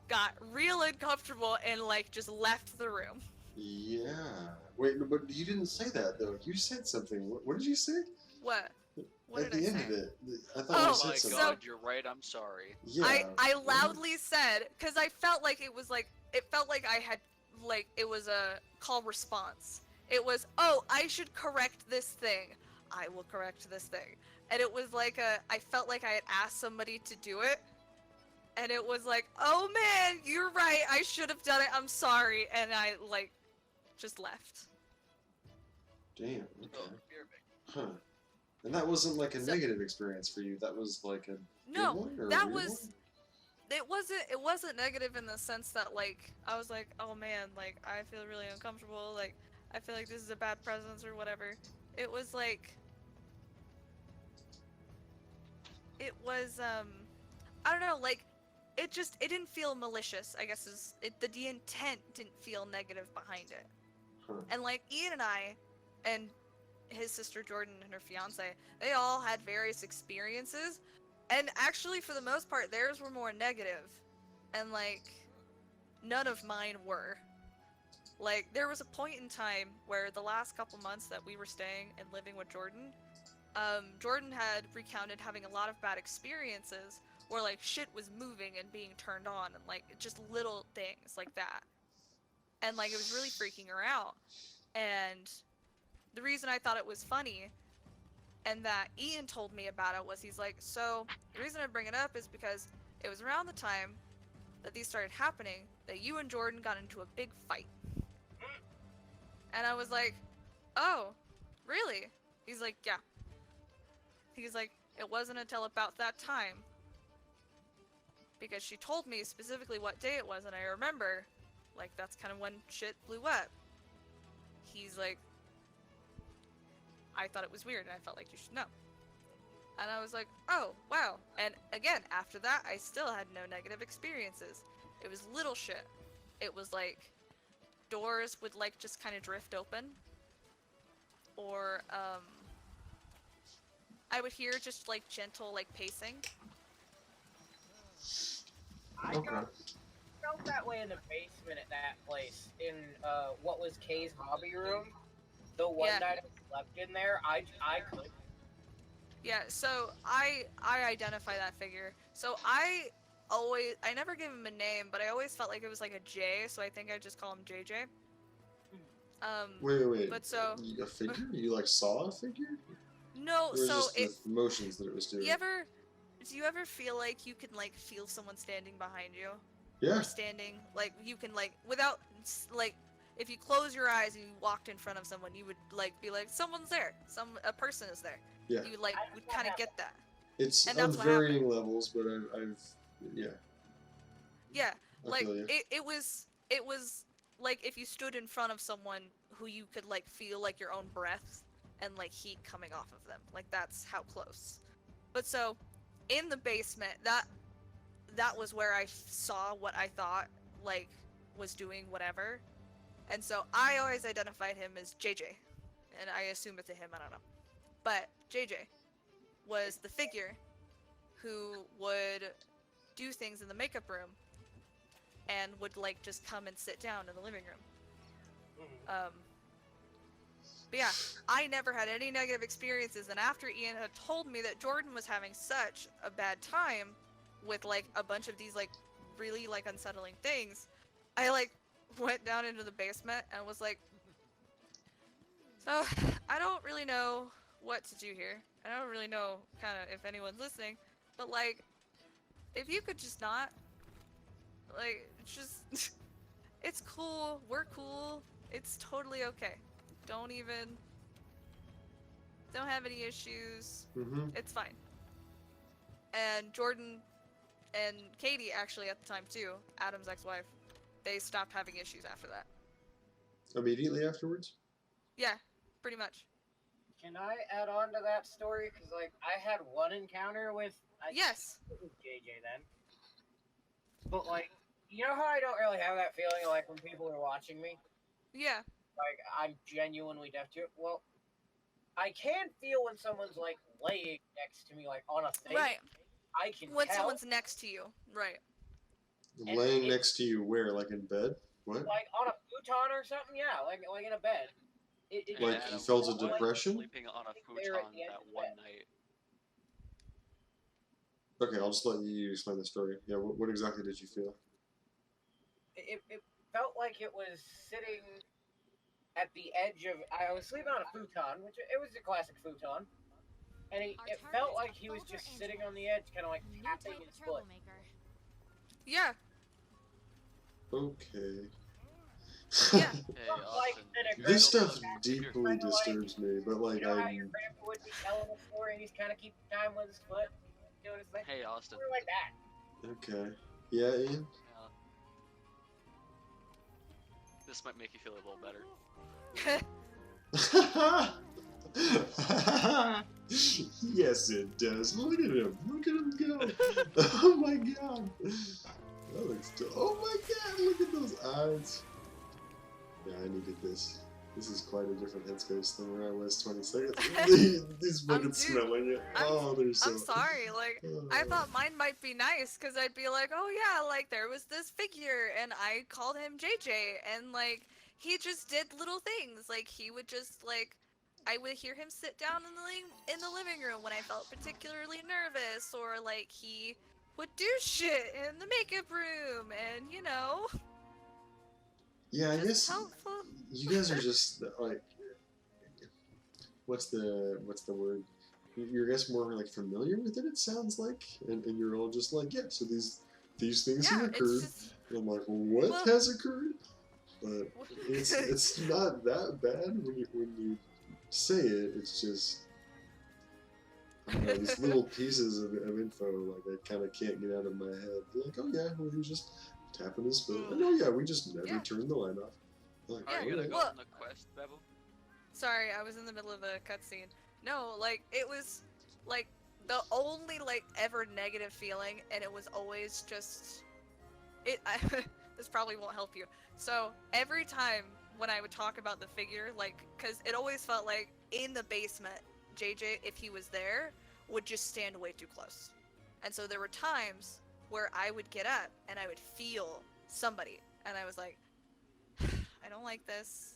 got real uncomfortable and, like, just left the room. Yeah. Wait, no, but you didn't say that, though. You said something. What did you say? What? What At did the I end say? of it. I thought Oh, you Oh said my something. god, you're right. I'm sorry. Yeah. I loudly said, because I felt like it was like, it felt like I had, like, it was a call response. It was, oh, I should correct this thing. I will correct this thing. And it was like I felt like I had asked somebody to do it. And it was like, oh man, you're right, I should have done it, I'm sorry. And I, like, just left. Damn. Oh, Okay. you're big. Huh. And that wasn't like a So- negative experience for you. That was like a No, good one or a that weird was, it wasn't negative in the sense that, like, I was like, oh man, like, I feel really uncomfortable, like, I feel like this is a bad presence or whatever. It was like, it was, I don't know, like, it didn't feel malicious, I guess the intent didn't feel negative behind it. Huh. And, like, Ian and I, and his sister Jordan and her fiance, they all had various experiences, and actually, for the most part, theirs were more negative, and, like, none of mine were. Like, there was a point in time where the last couple months that we were staying and living with Jordan, Jordan had recounted having a lot of bad experiences where, like, shit was moving and being turned on, and, like, just little things like that. And, like, it was really freaking her out. And the reason I thought it was funny and that Ian told me about it was, he's like, so the reason I bring it up is because it was around the time that these started happening that you and Jordan got into a big fight. And I was like, oh, really? He's like, yeah. He's like, it wasn't until about that time, because she told me specifically what day it was, and I remember, like, that's kind of when shit blew up. He's like, I thought it was weird, and I felt like you should know. And I was like, oh, wow. And again, after that, I still had no negative experiences. It was little shit. It was like, doors would like just kind of drift open. Or, I would hear just like gentle like pacing. I Okay. felt that way in the basement at that place in what was Kay's hobby room. The one Yeah. night I slept in there, I could. Yeah, so I identify that figure. So I never gave him a name, but I always felt like it was like a J, so I think I just call him JJ. Wait. But so A figure? You like saw a figure? no, Or was so just it the motions that it was doing? do you ever feel like you can like feel someone standing behind you? Yeah. Or standing like you can like without like if you close your eyes and you walked in front of someone, you would like be like someone's there. A person is there. Yeah. You like would kind of get that. It's And on that's what varying levels, but I've yeah. Yeah, I like feel you. it was like if you stood in front of someone who you could like feel like your own breath and like heat coming off of them. Like that's how close. But so in the basement, that was where I saw what I thought like was doing whatever. And so I always identified him as JJ. And I assume it's a him, I don't know. But JJ was the figure who would do things in the makeup room and would like just come and sit down in the living room. But yeah, I never had any negative experiences, and after Ian had told me that Jordan was having such a bad time with like a bunch of these like really like unsettling things, I like went down into the basement and was like, so I don't really know what to do here. I don't really know kind of if anyone's listening, but like if you could just not like just it's cool, we're cool, it's totally okay. Don't have any issues. Mm-hmm. It's fine. And Jordan and Katie actually at the time too, Adam's ex-wife, they stopped having issues after that. Immediately afterwards? Yeah, pretty much. Can I add on to that story? Because like I had one encounter with Yes. it was JJ then, but like you know how I don't really have that feeling like when people are watching me, Yeah. like I'm genuinely deaf to it. Well, I can feel when someone's like laying next to me, like on a thing. Right. I can When tell. someone's next to you. Right. And Laying it- next to you where? Like in bed? What? Like on a futon or something, yeah, like in a bed. It Like Adam you felt a was, like, depression? sleeping on a There at futon the end that of the one bed. night. Okay, I'll just let you explain the story. Yeah, what exactly did you feel? It felt like it was sitting at the edge of. I was sleeping on a futon, which it was a classic futon, and it felt like he was just sitting on the edge, kind of like New tapping type his turbo foot. maker. Yeah. Okay. Yeah. Hey, Like Austin. in a you're This still stuff feeling- deeply disturbs me, but like You know how I your grandpa would be telling a story and he's kind of keeping time with his foot, doing his thing. Hey, Austin. We're like that. okay. Yeah, Ian. Yeah. This might make you feel a little better. Yes, it does. Look at him. Look at him go. Oh my god. That looks oh my god, look at those eyes. Yeah, I needed this. This is quite a different headspace than where I was 20 seconds. These fucking dude, smelling it. I'm- Oh, they're so. I'm sorry, like I thought mine might be nice because I'd be like, oh yeah, like there was this figure and I called him JJ and like he just did little things. Like he would just like I would hear him sit down in the living room when I felt particularly nervous, or like he would do shit in the makeup room, and you know, Yeah, I just guess helpful. you guys are just like, what's the word? You're I guess more like familiar with it. It sounds like, and you're all just like, yeah. So these things Yeah, have it's occurred. just And I'm like, what Well- has occurred? But it's not that bad when you say it. It's just I don't know, these little pieces of info like I kind of can't get out of my head. Like, oh yeah, well, he was just tapping his foot. And oh yeah, we just never Yeah. turned the light off. Like, Are you gonna alright. go Well- on the quest, Bevel? Sorry, I was in the middle of a cutscene. No, like it was like the only like ever negative feeling, and it was always just it. This probably won't help you. So every time when I would talk about the figure, like, cause it always felt like in the basement, JJ, if he was there, would just stand way too close. And so there were times where I would get up and I would feel somebody, and I was like, I don't like this.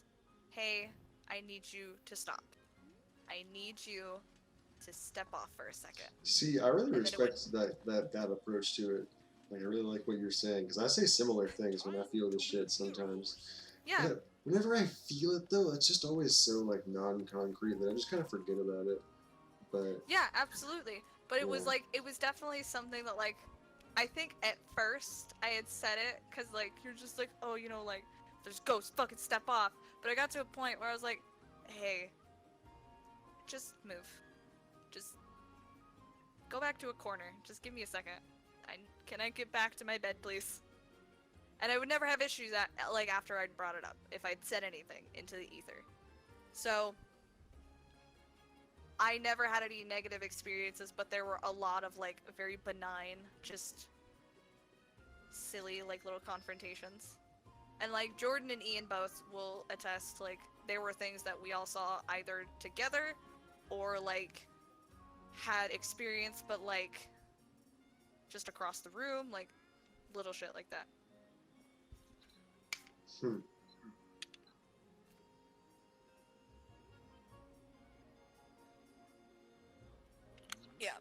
Hey, I need you to stop. I need you to step off for a second. See, I really And then it respect that approach to it. Like, I really like what you're saying because I say similar things when I feel the shit sometimes. Yeah. But whenever I feel it though, it's just always so like non-concrete that I just kind of forget about it. But Yeah, absolutely. But it was Yeah. like, it was definitely something that like, I think at first I had said it because like, you're just like, oh, you know, like, there's ghosts, fucking step off. But I got to a point where I was like, hey, just move. Just go back to a corner. Just give me a second. Can I get back to my bed, please? And I would never have issues like after I'd brought it up, if I'd said anything into the ether. So I never had any negative experiences, but there were a lot of like very benign, just silly like little confrontations. And like Jordan and Ian both will attest, like there were things that we all saw either together or like had experience, but like just across the room, like little shit like that. hmm. Yeah.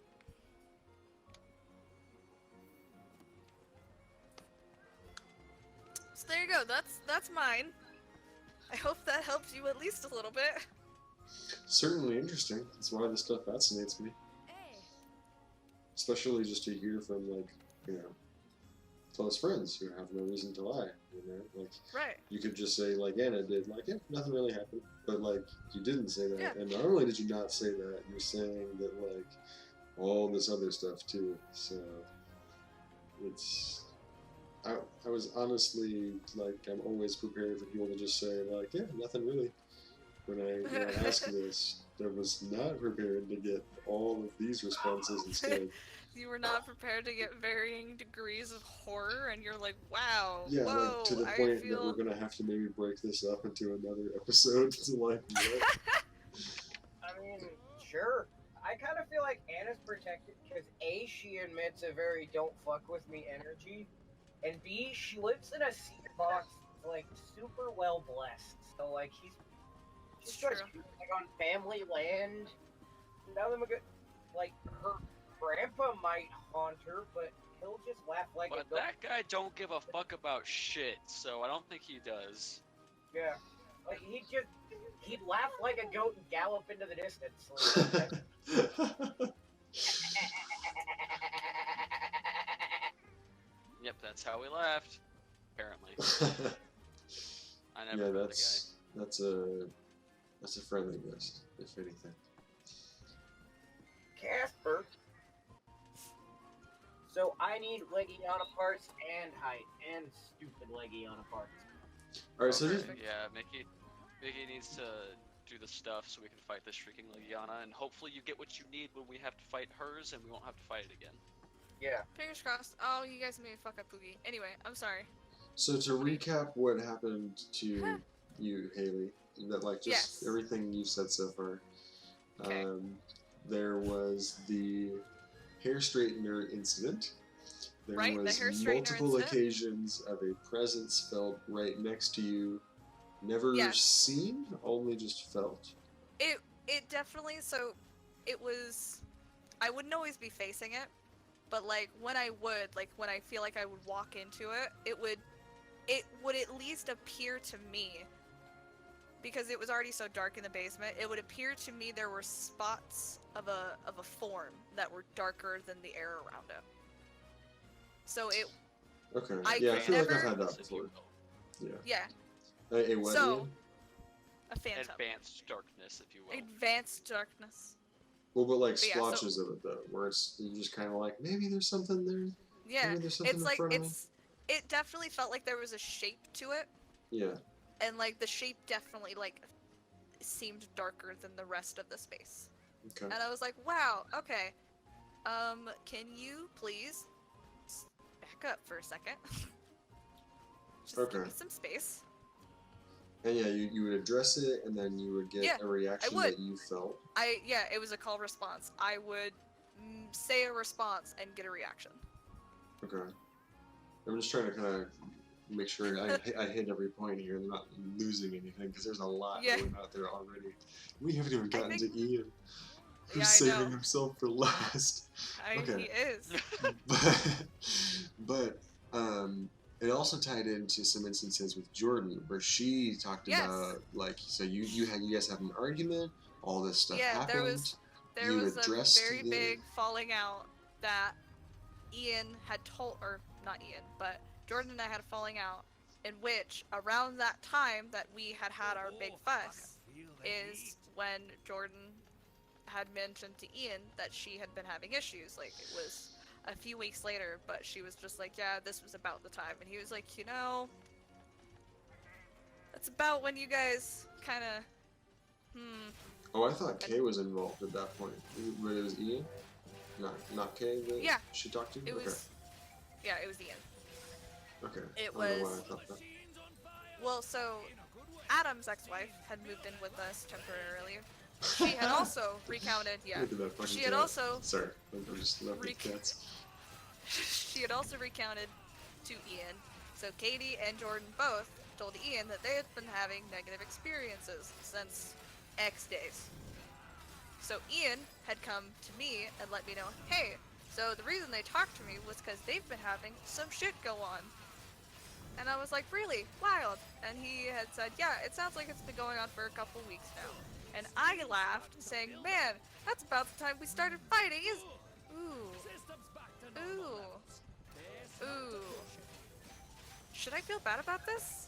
So there you go. That's mine. I hope that helps you at least a little bit. Certainly interesting. That's why this stuff fascinates me, Hey. especially just to hear from like close friends who have no reason to lie. Like Right. you could just say like Anna did, like yeah, nothing really happened, but like you didn't say that, Yeah. and not only did you not say that, you're saying that like all this other stuff too. So it's I was honestly like I'm always prepared for people to just say like yeah, nothing really. When I ask this, I was not prepared to get all of these responses instead. You were not prepared to get varying degrees of horror, and you're like, wow, Yeah, whoa, like to the I point feel. that we're gonna have to maybe break this up into another episode to like what? I mean, sure. I kind of feel like Anna's protected because A, she emits a very don't fuck with me energy, and B, she lives in a cedar box, like super well blessed. So like she's True. just like on family land. Nothing good. Like her grandpa might haunt her, but he'll just laugh like But a goat. that guy don't give a fuck about shit, so I don't think he does. Yeah, like he'd laugh like a goat and gallop into the distance. Like, Yep, that's how we laughed. Apparently. I never Yeah, met that's a friendly ghost, if anything. Casper. So I need Legiana parts and height and stupid Legiana parts. All right, so Okay, just yeah, Mickey needs to do the stuff so we can fight this shrieking Legiana, and hopefully you get what you need when we have to fight hers, and we won't have to fight it again. Yeah. Fingers crossed. Oh, you guys made me fuck up Poogie. Anyway, I'm sorry. so to recap what happened to you, Haley, that like just Yes. everything you've said so far. Okay. There was the hair straightener incident. There Right, the was hair straightener multiple incident. occasions of a presence felt right next to you, never Yes. seen, only just felt. It definitely, so it was, I wouldn't always be facing it, but like when I feel like I would walk into it, it would at least appear to me, because it was already so dark in the basement, it would appear to me there were spots of a form that were darker than the air around it. So it, Okay. I Yeah, I could feel like I've never- had that If you before. will. Yeah. yeah, A what? So- Ian? a phantom. Advanced darkness, if you will. Advanced darkness. Well, but like But yeah, so- splotches of it though, where it's you're just kind of like maybe there's something there. Yeah, Maybe there's something it's in like, front of me. it definitely felt like there was a shape to it, Yeah. and like the shape definitely like seemed darker than the rest of the space. Okay. And I was like, wow, okay. Can you please back up for a second? Just give Okay. me some space. And yeah, you would address it, and then you would get Yeah, a reaction would. that you felt. Yeah, it was a call response. I would say a response and get a reaction. Okay. I'm just trying to kind of make sure I hit every point here and not losing anything, because there's a lot Yeah. going out there already. We haven't even gotten think- to Ian, who's Yeah, I saving know. himself for last. He Okay. is. but it also tied into some instances with Jordan where she talked Yes. about, like, so you guys have an argument, all this stuff Yeah, happened. there You was a addressed very the- big falling out that Ian had told, or not Ian, but Jordan and I had a falling out in which around that time that we had our big fuss is when Jordan had mentioned to Ian that she had been having issues. Like, it was a few weeks later, but she was just like, yeah, this was about the time. And he was like, you know, that's about when you guys kind of, Oh, I thought Kay was involved at that point. But it was Ian? Not Kay that Yeah. she talked to? it was, yeah, it was Ian. Okay. It I don't know why was- I thought that. Well, so Adam's ex-wife had moved in with us temporarily. She had also recounted, yeah, Look at that fucking she had cat. also Sorry, I'm just loving Rec- cats. she had also recounted to Ian. So Katie and Jordan both told Ian that they had been having negative experiences since X days. So Ian had come to me and let me know, hey, so the reason they talked to me was because they've been having some shit go on. And I was like, really? Wild. And he had said, yeah, it sounds like it's been going on for a couple weeks now. And I laughed, saying, man, that's about the time we started fighting, is... Ooh. Ooh. Ooh. Should I feel bad about this?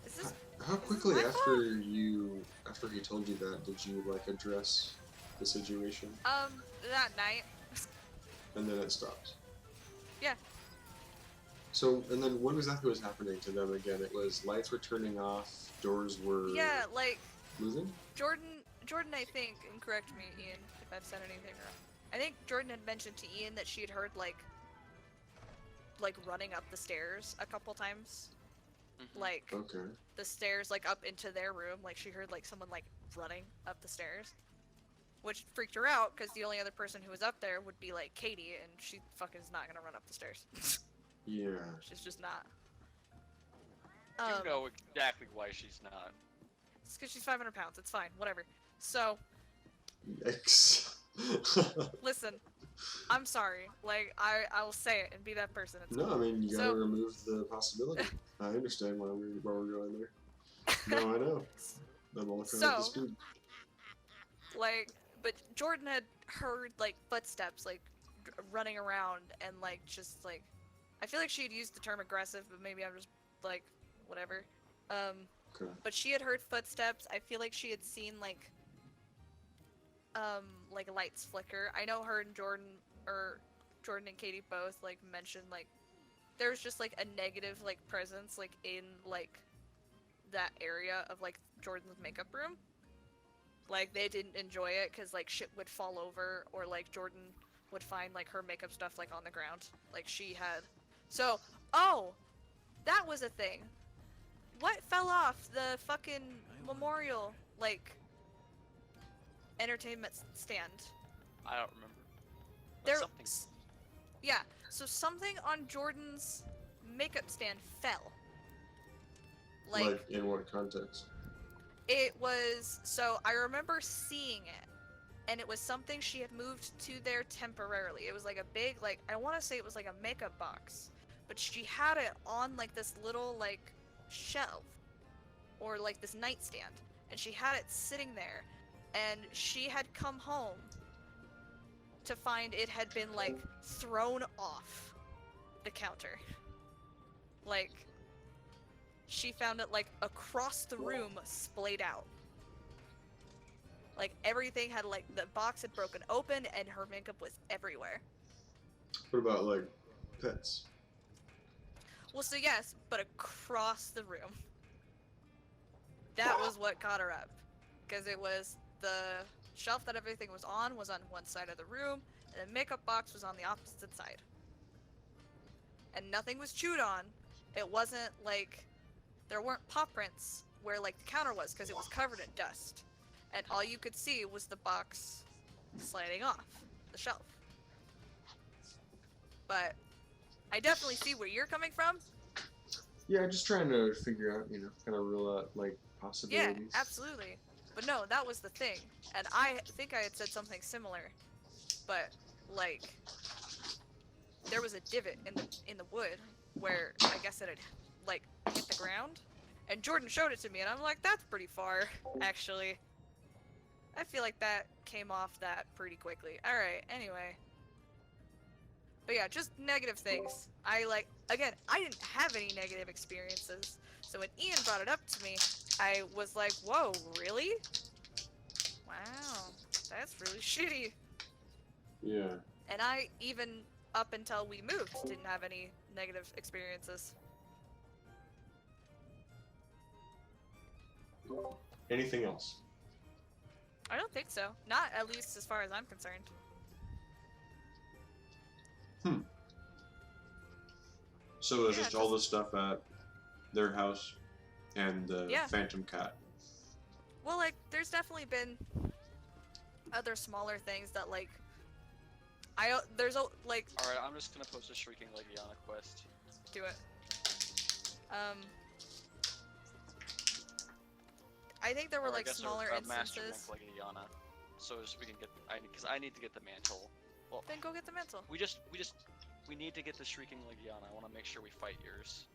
Is this... How this quickly my after he told you that did you like address the situation, that night. and then it stopped? Yeah. So, and then what exactly was happening to them again? It was lights were turning off, doors were Yeah, like, moving. Jordan, I think, and correct me, Ian, if I've said anything wrong. I think Jordan had mentioned to Ian that she had heard, like running up the stairs a couple times. Mhm. Like, Okay. the stairs, like, up into their room. Like, she heard, like, someone, like, running up the stairs. Which freaked her out, because the only other person who was up there would be, like, Katie, and she fucking is not gonna run up the stairs. Yeah. She's just not. You know exactly why she's not. It's because she's 500 pounds. It's fine. Whatever. So, Yikes. listen. I'm sorry. Like, I will say it and be that person. It's No, I mean you gotta So- remove the possibility. I understand why we're going there. No, I know. I'm all kind of up to So- speed. like, but Jordan had heard, like, footsteps, like, running around, and, like, just, like, I feel like she had used the term aggressive, but maybe I'm just, like, whatever. Okay. But she had heard footsteps. I feel like she had seen, like lights flicker. I know her and Jordan and Katie both, like, mentioned, like, there was just, like, a negative, like, presence, like, in, like, that area of, like, Jordan's makeup room. Like, they didn't enjoy it because, like, shit would fall over, or, like, Jordan would find, like, her makeup stuff, like, on the ground. Like, she had... So, oh! That was a thing! What fell off the fucking memorial, like, entertainment stand? I don't remember. But There... something. Yeah, so something on Jordan's makeup stand fell. Like in what context? It was, so I remember seeing it, and it was something she had moved to there temporarily. It was like a big, like, I want to say it was like a makeup box, but she had it on, like, this little, like, shelf, or like this nightstand, and she had it sitting there, and she had come home to find it had been, like, thrown off the counter. Like, she found it, like, across the room, splayed out. Like, everything had, like, the box had broken open, and her makeup was everywhere. What about like pets? Well, so yes, but across the room. That was what caught her up. Because it was the shelf that everything was on one side of the room, and the makeup box was on the opposite side. And nothing was chewed on. It wasn't like there weren't paw prints where like the counter was because it was covered in dust, and all you could see was the box sliding off the shelf. But I definitely see where you're coming from. Yeah, just trying to figure out, kind of rule out like Yeah, possibilities. absolutely. But no, that was the thing. And I think I had said something similar, but like there was a divot in the wood where I guess it had like hit the ground. And Jordan showed it to me and I'm like, that's pretty far, actually. I feel like that came off that pretty quickly. Alright, anyway. But yeah, just negative things. I didn't have any negative experiences. So when Ian brought it up to me, I was like, whoa, really? Wow, that's really shitty. Yeah. And I, even up until we moved, didn't have any negative experiences. Anything else? I don't think so. Not at least as far as I'm concerned. So it's Yeah, just all the stuff at their house and the Yeah. phantom cat. Well, like, there's definitely been other smaller things that, like, like, Alright, I'm just gonna post a Shrieking Legiana quest. do it. I think there were, Or I like, guess smaller a Master instances. Rank Legiana. So as we can get, because I need to get the mantle. Well, Then go get the mantle. we need to get the Shrieking Legiana. I want to make sure we fight yours.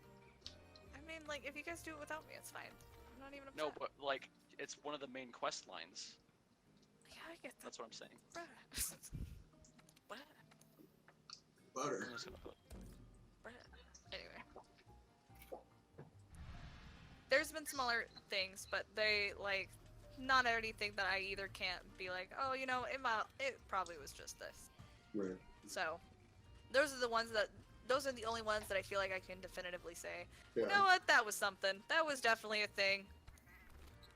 I mean, like, if you guys do it without me, it's fine. I'm not even upset. No, but like, it's one of the main quest lines. Yeah, I get that. That's what I'm saying. Bruh. What? Butter. I'm just gonna put. Anyway. There's been smaller things, but they, like, not anything that I either can't be like, oh, it probably was just this. Right. So, those are the only ones that I feel like I can definitively say, Yeah. you know what, that was something. That was definitely a thing.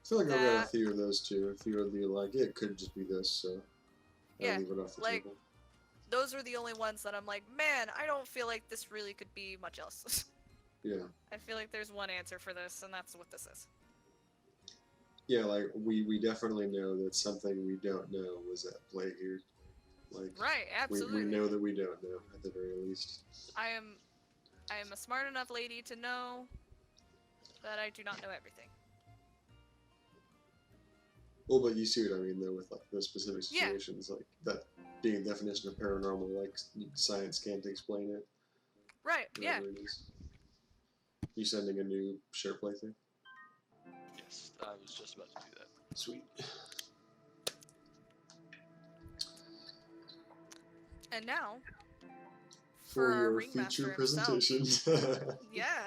I feel like I've got a that- few of those too. A few of the like, it could just be this, so Yeah, I'll leave it off the like- table. Those are the only ones that I'm like, man, I don't feel like this really could be much else. Yeah. I feel like there's one answer for this, and that's what this is. Yeah, like we definitely know that something we don't know was at play here. Like Right, absolutely. we know that we don't know at the very least. I am a smart enough lady to know that I do not know everything. Well, but you see what I mean though with like those specific Yeah. situations, like that being a definition of paranormal, like science can't explain it. Right, yeah. Whatever it is. You sending a new share plaything? Yes, I was just about to do that. Sweet. And now, For our your ringmaster feature himself. presentation. Yeah,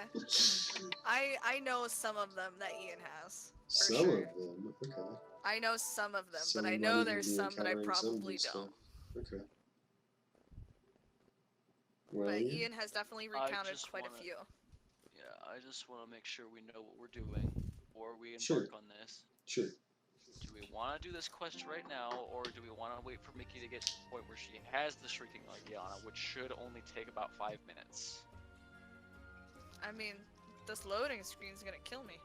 I know some of them that Ian has. Some sure. of them. Okay. I know some of them, So but I you might know even there's be some that I encountering some of probably these don't. stuff. Okay. Well, But yeah. Ian has definitely I recounted just quite a wanna- few. Yeah, I just want to make sure we know what we're doing before we embark Sure. on this. Sure. Do we want to do this quest right now, or do we want to wait for Mickey to get to the point where she has the Shrieking Legiana, which should only take about 5 minutes? I mean, this loading screen's gonna kill me.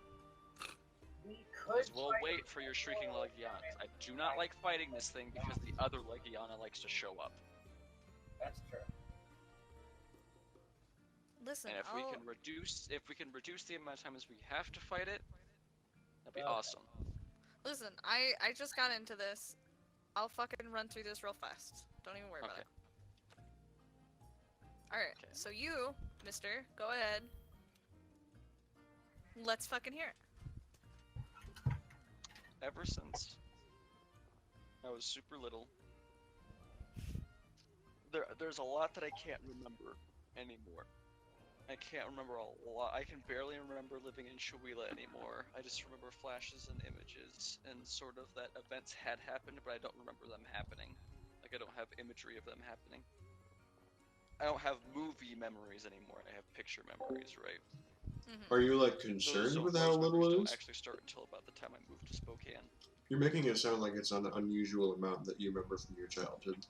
We could. We'll fight- wait for your Shrieking Legiana. I do not like fighting this thing because the other Legiana likes to show up. That's true. Listen, And if we can reduce the amount of time as we have to fight it, that'd be Okay. awesome. listen, I just got into this. I'll fucking run through this real fast. Don't even worry about Okay. it. Alright, Okay. so you, mister, go ahead. Let's fucking hear it. Ever since I was super little, there's a lot that I can't remember anymore. I can't remember a lot. I can barely remember living in Shawila anymore. I just remember flashes and images and sort of that events had happened, but I don't remember them happening. Like I don't have imagery of them happening. I don't have movie memories anymore. I have picture memories, right? Mhm. Are you like Those concerned don't- with those how memories little it don't is? actually start until about the time I moved to Spokane. You're making it sound like it's an unusual amount that you remember from your childhood.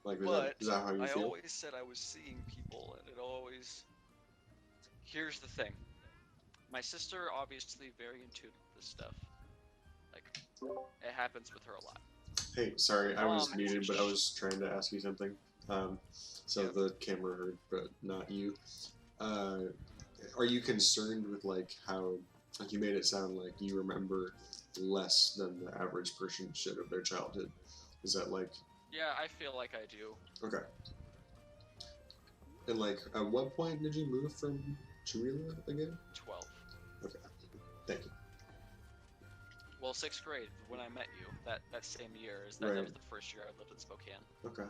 Like, But is that how you I feel? always said I was seeing people, and it always. Here's the thing. My sister obviously very in tune with this stuff. Like, it happens with her a lot. Hey, sorry, I was Mom, muted, but I sh- was trying to ask you something. So Yep. the camera heard, but not you. Are you concerned with like how, like you made it sound like you remember less than the average person should of their childhood? Is that like Yeah, I feel like I do. okay? And like, at what point did you move from Chirila again? 12. Okay, thank you. Well, 6th grade, when I met you, that same year, that Right. was the first year I lived in Spokane. Okay.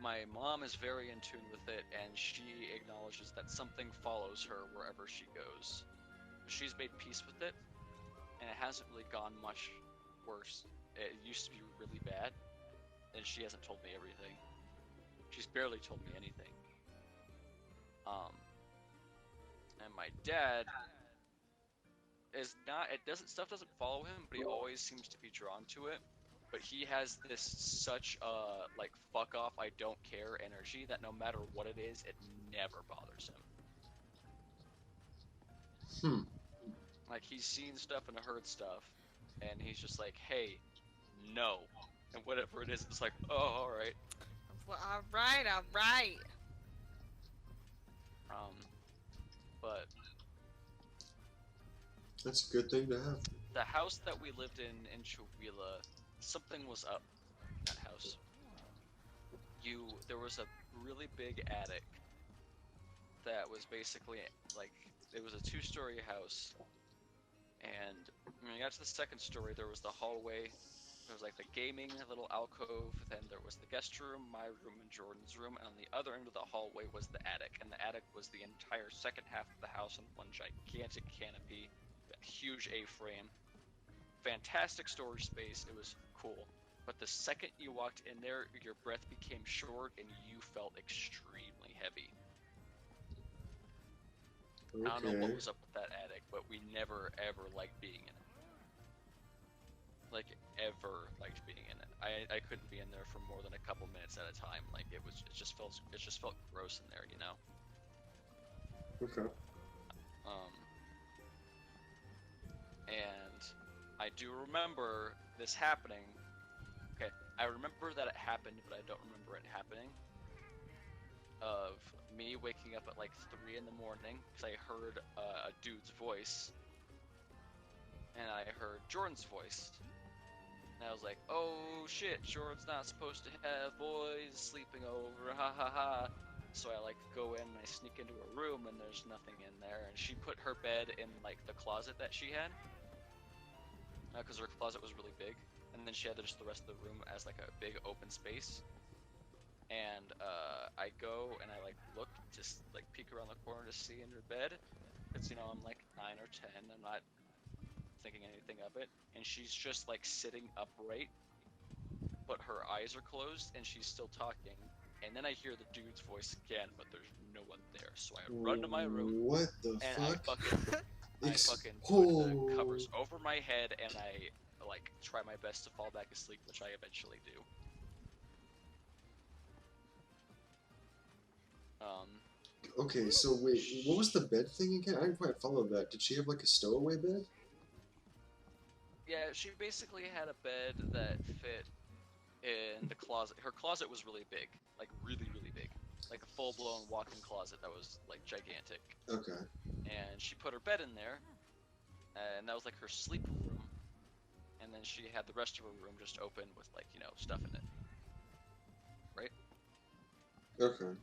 My mom is very in tune with it, and she acknowledges that something follows her wherever she goes. She's made peace with it, and it hasn't really gone much worse. It used to be really bad, and she hasn't told me everything. She's barely told me anything. And my dad is not. Stuff doesn't follow him, but he always seems to be drawn to it. But he has this such like fuck off, I don't care energy that no matter what it is, it never bothers him. Like he's seen stuff and heard stuff, and he's just like, hey, no, and whatever it is, it's like, oh, all right. Well, all right, all right. But That's a good thing to have. the house that we lived in Chihuahua, something was up in that house. There was a really big attic that was basically like, it was a 2-story house, and when you got to the 2nd story, there was the hallway. There was like the gaming little alcove, then there was the guest room, my room, and Jordan's room, and on the other end of the hallway was the attic, and the attic was the entire second half of the house in one gigantic canopy, a huge A-frame, fantastic storage space. It was cool. But the second you walked in there, your breath became short and you felt extremely heavy. Okay. I don't know what was up with that attic, but we never ever liked being in it. Like, ever liked being in it. I couldn't be in there for more than a couple minutes at a time. Like, it just felt gross in there, you know? Okay. And I do remember this happening. Okay, I remember that it happened, but I don't remember it happening. Of me waking up at like 3 in the morning because I heard a dude's voice, and I heard Jordan's voice, and I was like, "Oh shit, Jordan's not supposed to have boys sleeping over, ha ha ha." So I like go in and I sneak into a room and there's nothing in there, and she put her bed in like the closet that she had, because her closet was really big, and then she had just the rest of the room as like a big open space. And I go and I like look, just like peek around the corner to see in her bed, because you know I'm like 9 or 10, I'm not thinking anything of it, and she's just like sitting upright, but her eyes are closed and she's still talking. And then I hear the dude's voice again, but there's no one there. So I run to my room. What the and fuck? I fucking put the covers over my head and I like try my best to fall back asleep, which I eventually do. Okay, so wait, what was the bed thing again? I didn't quite follow that. Did she have like a stowaway bed? Yeah, she basically had a bed that fit in the closet. Her closet was really big, like really, really big. Like a full-blown walk-in closet that was like gigantic. Okay. And she put her bed in there, and that was like her sleep room. And then she had the rest of her room just open with like, you know, stuff in it. Right? Okay.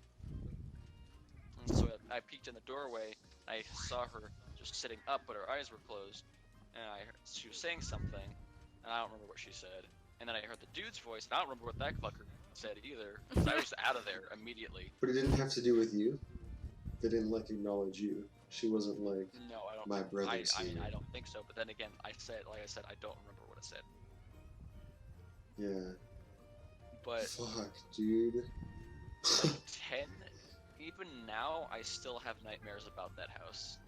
And so I peeked in the doorway, I saw her just sitting up, but her eyes were closed, and she was saying something, and I don't remember what she said. And then I heard the dude's voice, and I don't remember what that fucker said either, because I was out of there immediately. But it didn't have to do with you? They didn't like acknowledge you. She wasn't like, no, I don't. My brother. I mean, I don't think so. But then again, like I said, I don't remember what it said. Yeah. But Fuck, dude. like 10 even now, I still have nightmares about that house.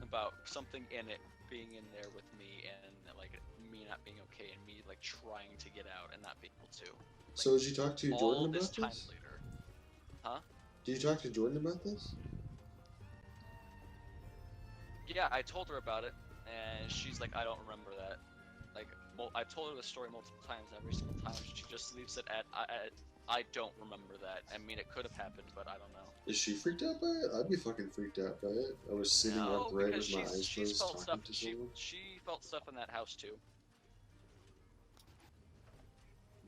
About something in it being in there with me and like me not being okay and me like trying to get out and not being able to. So did you talk to All Jordan this about time this? later. Huh? Did you talk to Jordan about this? Yeah, I told her about it, and she's like, I don't remember that. Like, I told her the story multiple times, and every single time she just leaves it at, I don't remember that. I mean, it could have happened, but I don't know. Is she freaked out by it? I'd be fucking freaked out by it. I was sitting No, upright because with my eyes she's closed felt stuff. talking to someone. She felt stuff in that house too.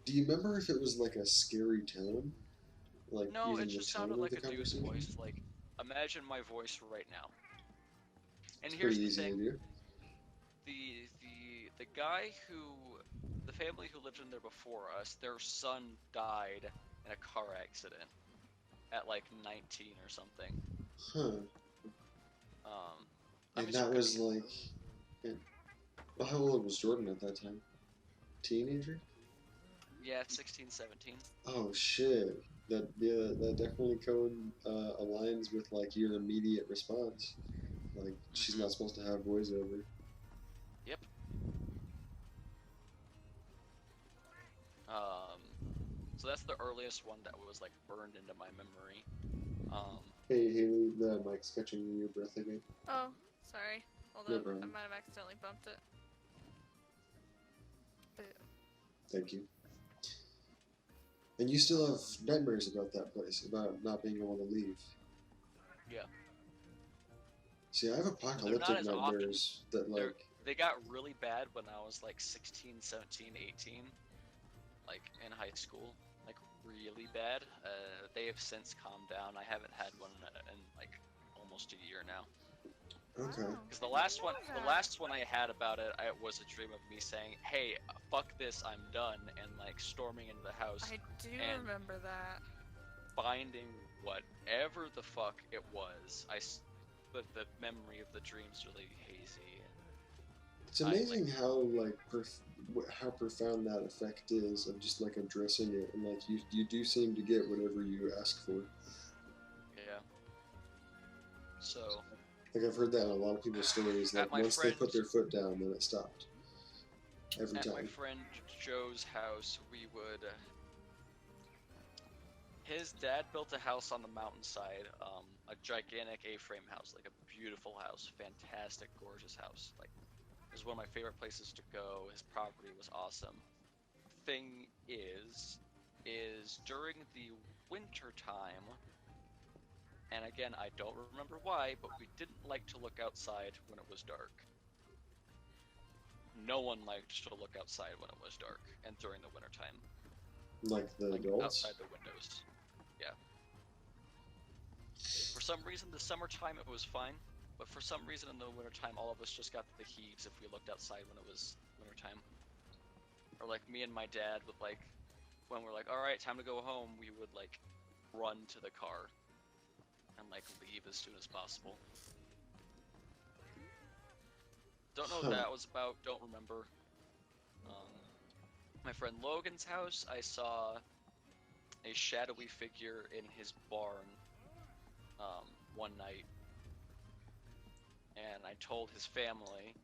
Do you remember if it was like a scary tone? Like No, even it the just tone sounded of like the a dude's conversation? voice. Like, imagine my voice right now. And It's here's pretty the easy to thing: do. the guy who, the family who lived in there before us, their son died in a car accident at like 19 or something. Huh. I And mean, that so was like. Well, how old was Jordan at that time? Teenager? yeah, 16, 17. Oh shit. That definitely aligns with like your immediate response. Like she's not supposed to have voiceover. Yep. So that's the earliest one that was like burned into my memory. Hey Haley, the mic's catching your breath again. Oh, sorry. Hold No up. I problem. might have accidentally bumped it. Thank you. And you still have nightmares about that place, about not being able to leave. Yeah. See, I have They're apocalyptic not as often. nightmares that They're, like. they got really bad when I was like 16, 17, 18, like in high school, like really bad. They have since calmed down. I haven't had one in like almost a year now. Okay. Wow. Because the last one, that. the last one I had about it, it was a dream of me saying, "Hey, fuck this, I'm done," and like storming into the house, I do and remember that. finding whatever the fuck it was. But the memory of the dream's really hazy. It's amazing how like how profound that effect is of just like addressing it, and like you do seem to get whatever you ask for. Yeah. So. Like I've heard that in a lot of people's stories. Like once they put their foot down, then it stopped. Every At time. my friend Joe's house, we would. His dad built a house on the mountainside, a gigantic A-frame house, like a beautiful house, fantastic, gorgeous house. Like, it was one of my favorite places to go. His property was awesome. Thing is during the winter time, and again, I don't remember why, but we didn't like to look outside when it was dark. No one liked to look outside when it was dark, and during the wintertime. Like the adults? Outside the windows. Yeah. For some reason, the summertime it was fine, but for some reason in the wintertime, all of us just got the heaves if we looked outside when it was wintertime. Or like me and my dad would like, when we're like, alright, time to go home, we would like run to the car and like leave as soon as possible. Don't know what that was about, don't remember. My friend Logan's house, I saw a shadowy figure in his barn one night, and I told his family,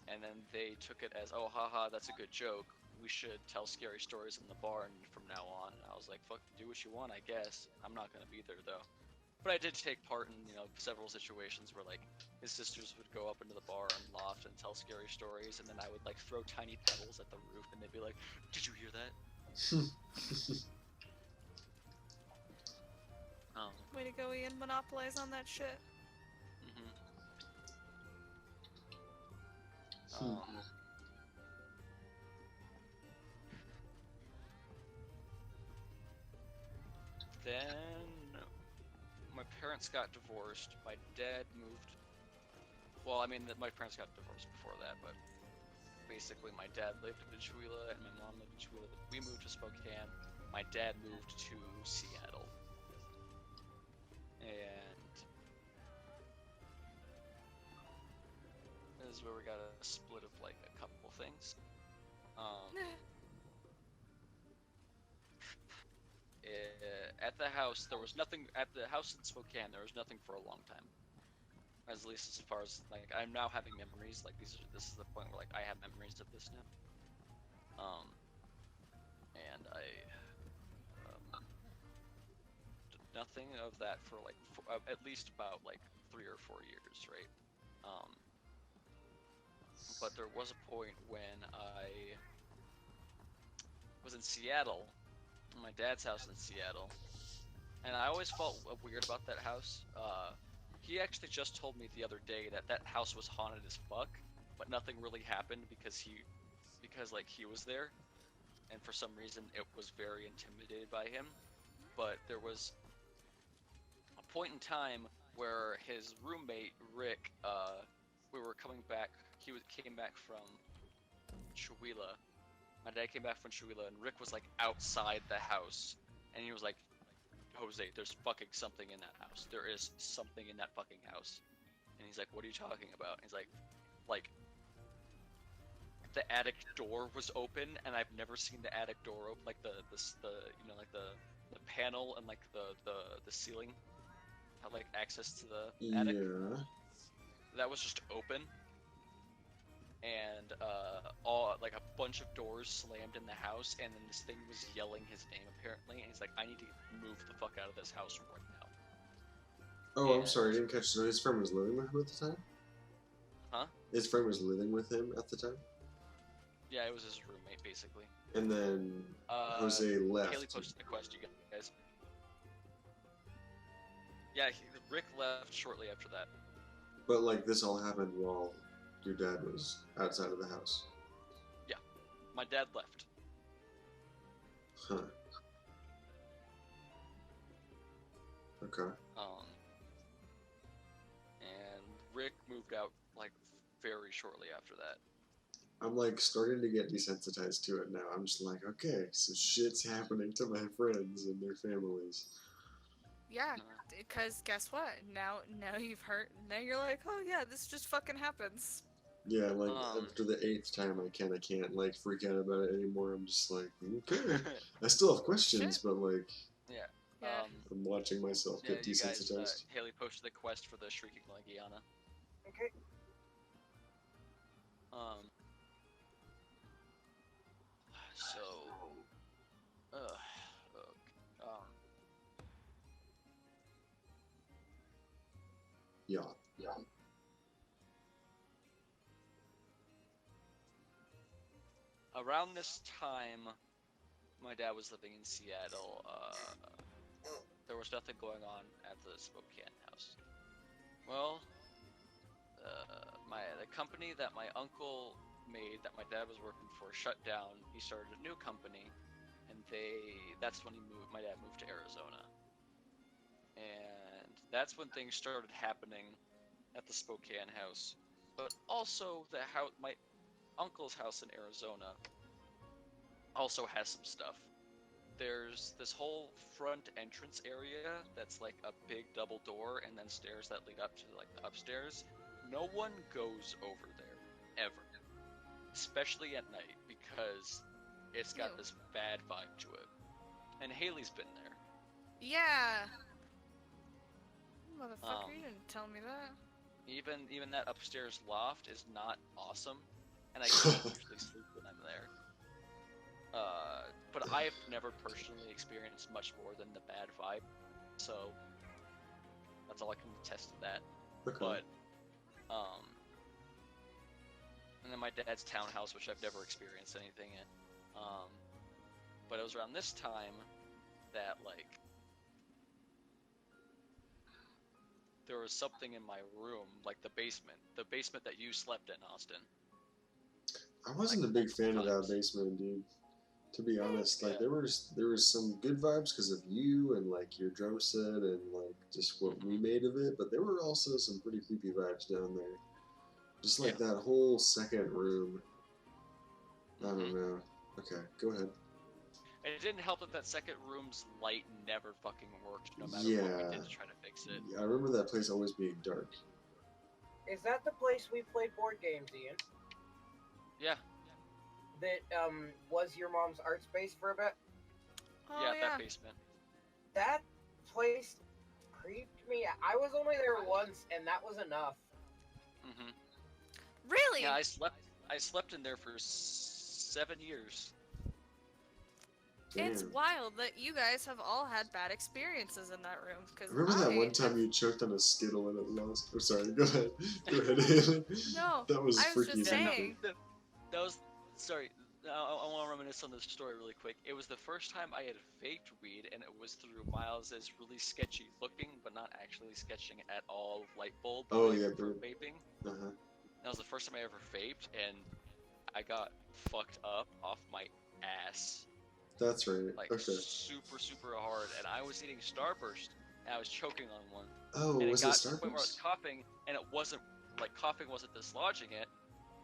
and then they took it as, oh haha, that's a good joke, we should tell scary stories in the barn from now on. And I was like, fuck, do what you want, I guess. I'm not gonna be there though. But I did take part in, several situations where like his sisters would go up into the barn loft and tell scary stories, and then I would like throw tiny pebbles at the roof, and they'd be like, "Did you hear that?" Way to go, Ian. Monopolize on that shit. Then my parents got divorced. My dad moved. Well, I mean, my parents got divorced before that, but basically my dad lived in Chewelah and my mom lived in Chewelah. We moved to Spokane. My dad moved to Seattle. And this is where we got a split of like a couple things. at the house, there was nothing at the house in Spokane. There was nothing for a long time. At least as far as like I'm now having memories. Like this is the point where like I have memories of this now. And I did nothing of that for like at least about like 3 or 4 years, right? But there was a point when I was in Seattle, my dad's house in Seattle, and I always felt weird about that house. He actually just told me the other day that that house was haunted as fuck, but nothing really happened because like he was there, and for some reason it was very intimidated by him. But there was a point in time where his roommate Rick, we were coming back. Came back from Chihuahua. My dad came back from Chihuahua, and Rick was like outside the house, and he was like, Jose, there's fucking something in that house. There is something in that fucking house. And he's like, what are you talking about? And he's like, the attic door was open, and I've never seen the attic door open. Like the you know, like the panel and like the ceiling had like access to the attic. Yeah. That was just open. And all like a bunch of doors slammed in the house, and then this thing was yelling his name apparently, and he's like, I need to move the fuck out of this house right now. Oh, I'm And- sorry, I didn't catch. So his friend was living with him at the time? Huh? His friend was living with him at the time? Yeah, it was his roommate basically. And then Jose left. Haley posted the quest, you guys. Yeah, Rick left shortly after that. But, like, this all happened while your dad was outside of the house. My dad left. Huh. Okay. And Rick moved out like very shortly after that. I'm, like, starting to get desensitized to it now. I'm just like, okay, so shit's happening to my friends and their families. Yeah, because guess what? Now you've heard. Now you're like, oh yeah, this just fucking happens. Yeah, like, Um. after the 8th time, I can't, like, freak out about it anymore. I'm just like, okay. I still have questions, Shit. but, like, Yeah. Yeah. I'm watching myself Yeah, get you guys, desensitized. Haley posted the quest for the Shrieking Legiana. Okay. So, Yeah. around this time, my dad was living in Seattle. There was nothing going on at the Spokane house. Well, the company that my uncle made, that my dad was working for, shut down. He started a new company, and that's when my dad moved to Arizona. And that's when things started happening at the Spokane house. But also my uncle's house in Arizona also has some stuff. There's this whole front entrance area that's like a big double door and then stairs that lead up to like the upstairs. No one goes over there ever, especially at night, because it's got Ew. this bad vibe to it. And Haley's been there. Yeah. Motherfucker, you didn't tell me that. Even that upstairs loft is not awesome, and I can't usually sleep when I'm there. But I've never personally experienced much more than the bad vibe, so that's all I can attest to that. Okay. But and then my dad's townhouse, which I've never experienced anything in. But it was around this time that like there was something in my room, like the basement that you slept in, Austin. I wasn't like, a big fan of that times. basement, dude. To be honest, like Yeah. there was some good vibes because of you and like your drum set and like just what we made of it, but there were also some pretty creepy vibes down there. Just like that whole second room. I don't know. Okay, go ahead. And it didn't help that second room's light never fucking worked, no matter what Yeah. we did to try to fix it. Yeah, I remember that place always being dark. Is that the place we played board games, Ian? Yeah. That was your mom's art space for a bit? Oh yeah, yeah. that basement. that place creeped me. I was only there once, and that was enough. Mm-hmm. Really? Yeah, I slept in there for 7 years. It's Damn. wild that you guys have all had bad experiences in that room. Cause Remember that one I time have- you choked on a Skittle and it lost? I'm sorry, go ahead. Go ahead, Haley. No, That was I was freaky. just as hell. saying. That was sorry. I want to reminisce on this story really quick. It was the first time I had vaped weed, and it was through Miles's really sketchy looking, but not actually sketching at all, light bulb Oh, thing yeah, for bro. vaping. Uh-huh. That was the first time I ever vaped, and I got fucked up off my ass, That's right. like Okay. super hard, and I was eating Starburst, and I was choking on one, Oh, and it was it got to the point where I was Starburst? coughing, and it wasn't like coughing wasn't dislodging it.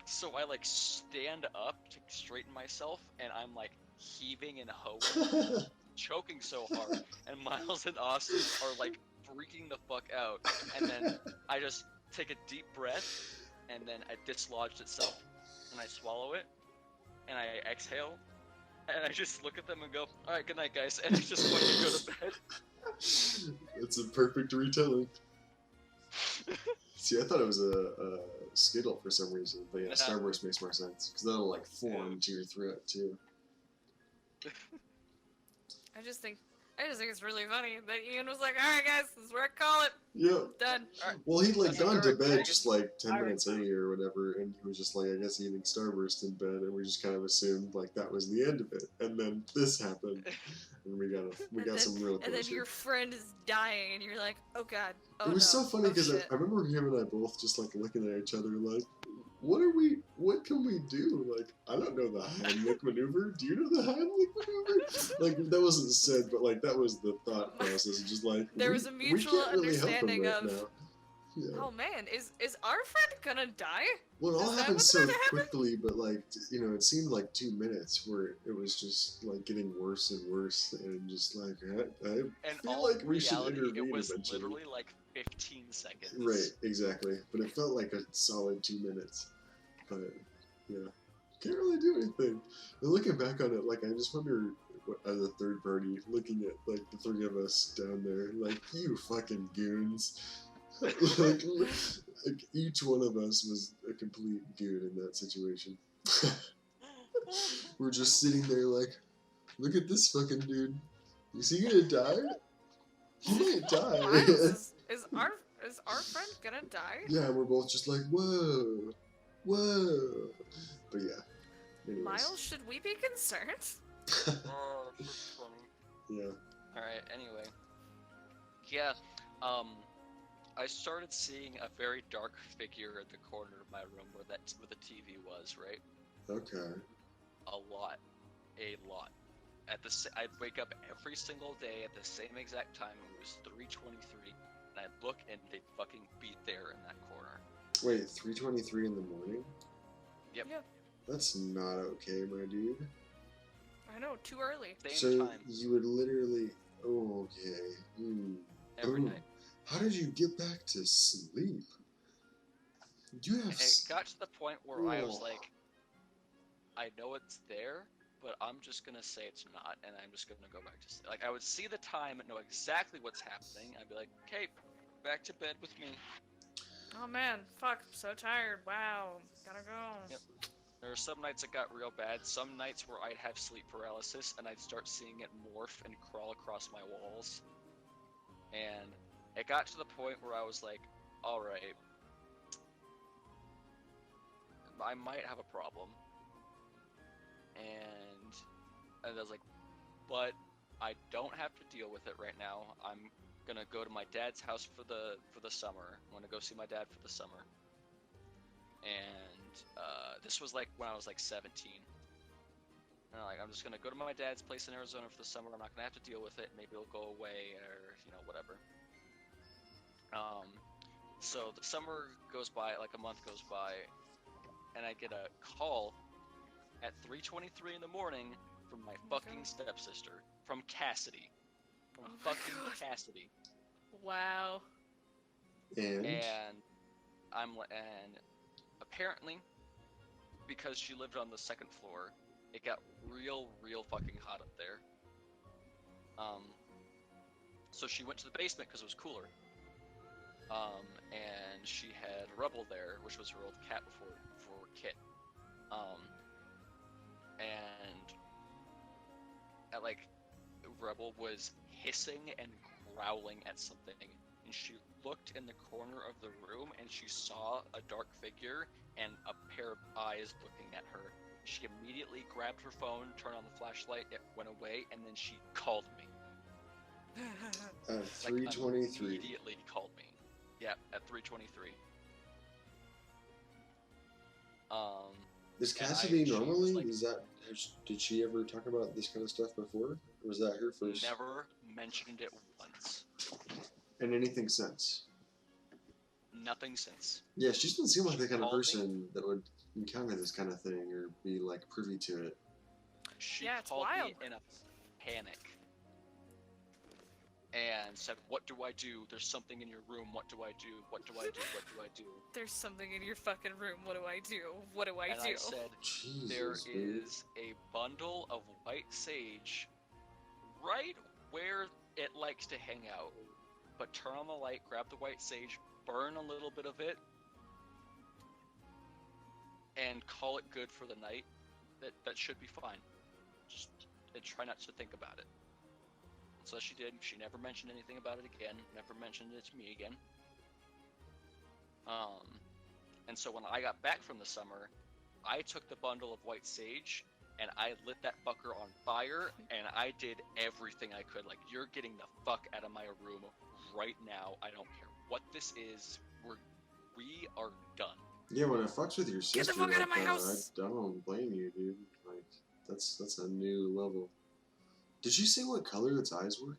So I like stand up to straighten myself, and I'm like heaving and hoeing, choking so hard, and Miles and Austin are like freaking the fuck out. And then I just take a deep breath, and then it dislodged itself, and I swallow it, and I exhale, and I just look at them and go, "All right, good night, guys," and I just fucking go to bed. It's a perfect retelling. See, I thought it was a Skittle for some reason, but yeah, Nah. Starburst makes more sense because that'll like form to your throat too. I just think it's really funny that Ian was like, "All right, guys, this is where I call it. Yeah. Done." Well, he'd like That's gone to correct. bed just like 10 Alright. minutes earlier or whatever, and he was just like, I guess eating Starburst in bed, and we just kind of assumed like that was the end of it, and then this happened, and we And got then- some real And then closure. your friend is dying, and you're like, "Oh God." Oh, It was no. so funny Oh, because shit. I remember him and I both just like looking at each other like, what can we do? Like, I don't know the Heimlich maneuver. Do you know the Heimlich maneuver? Like, that wasn't said, but like, that was the thought process. Just like, There was a we mutual can't really help him understanding right of, now. Yeah. "Oh man, is our friend gonna die?" Well, it all Is that happened what's so about to happen? quickly, but like, it seemed like 2 minutes where it was just like getting worse and worse, and just like, I And feel all like we should reality, intervene it was eventually. literally like 15 seconds. Right, exactly. But it felt like a solid 2 minutes. But yeah, can't really do anything. And looking back on it, like I just wonder, as a third party, looking at like the three of us down there, like you fucking goons. like each one of us was a complete goon in that situation. We're just sitting there like, look at this fucking dude. Is he gonna die? He might die. Miles, is our friend gonna die? Yeah, we're both just like, whoa, whoa. But yeah, anyways. Miles, should we be concerned? Oh, that's funny. Yeah. Alright, anyway. Yeah, I started seeing a very dark figure at the corner of my room where the TV was, right? Okay. A lot. I'd wake up every single day at the same exact time. It was 3:23, and I'd look and they'd fucking be there in that corner. Wait, 3:23 in the morning? Yep. Yeah. That's not okay, my dude. I know, too early. Same So time, you would literally. Oh, okay. every Ooh. night. How did you get back to sleep? You have. It got to the point where I was Oh. like, I know it's there, but I'm just gonna say it's not, and I'm just gonna go back to sleep. Like, I would see the time and know exactly what's happening. I'd be like, okay, back to bed with me. Oh man, fuck, I'm so tired. Wow, gotta go. Yep. There were some nights it got real bad. Some nights where I'd have sleep paralysis, and I'd start seeing it morph and crawl across my walls. And it got to the point where I was like, alright, I might have a problem. And I was like, but I don't have to deal with it right now. I'm gonna go to my dad's house for the summer. I'm gonna go see my dad for the summer. And this was like when I was like 17. And I'm just gonna go to my dad's place in Arizona for the summer. I'm not gonna have to deal with it. Maybe it'll go away, or whatever. So the summer goes by, like a month goes by, and I get a call at 3:23 in the morning from my fucking stepsister, from Cassidy, from Oh my fucking God. Cassidy, Wow. And. and and apparently, because she lived on the second floor, it got real fucking hot up there. So she went to the basement because it was cooler. And she had Rebel there, which was her old cat before Kit. And like Rebel was hissing and growling at something, and she looked in the corner of the room and she saw a dark figure and a pair of eyes looking at her. She immediately grabbed her phone, turned on the flashlight, it went away, and then she called me. At Like 3:23. immediately called me. Yeah, at 3:23. Is and Cassidy she was normally? like- Did she ever talk about this kind of stuff before? Or was that her first? Never mentioned it once. And anything since? Nothing since. Yeah, she doesn't seem like She the kind of called me. person that would encounter this kind of thing or be like privy to it. She Yeah, it's called wild. me in a panic and said, "What do I do? There's something in your room. What do I do? What do I do? What do I do?" There's something in your fucking room. What do I do? What do I And do? I said, Jesus, "There dude. is a bundle of white sage right where it likes to hang out. But turn on the light, grab the white sage, burn a little bit of it, and call it good for the night. That should be fine. Just and try not to think about it." So she did. She never mentioned anything about it again. Never mentioned it to me again. And so when I got back from the summer, I took the bundle of white sage and I lit that fucker on fire, and I did everything I could. Like, you're getting the fuck out of my room right now. I don't care what this is. We are done. Yeah, when it fucks with your sister, the fuck out of like my that, house! I don't blame you, dude. Like, that's a new level. Did you say what color its eyes were?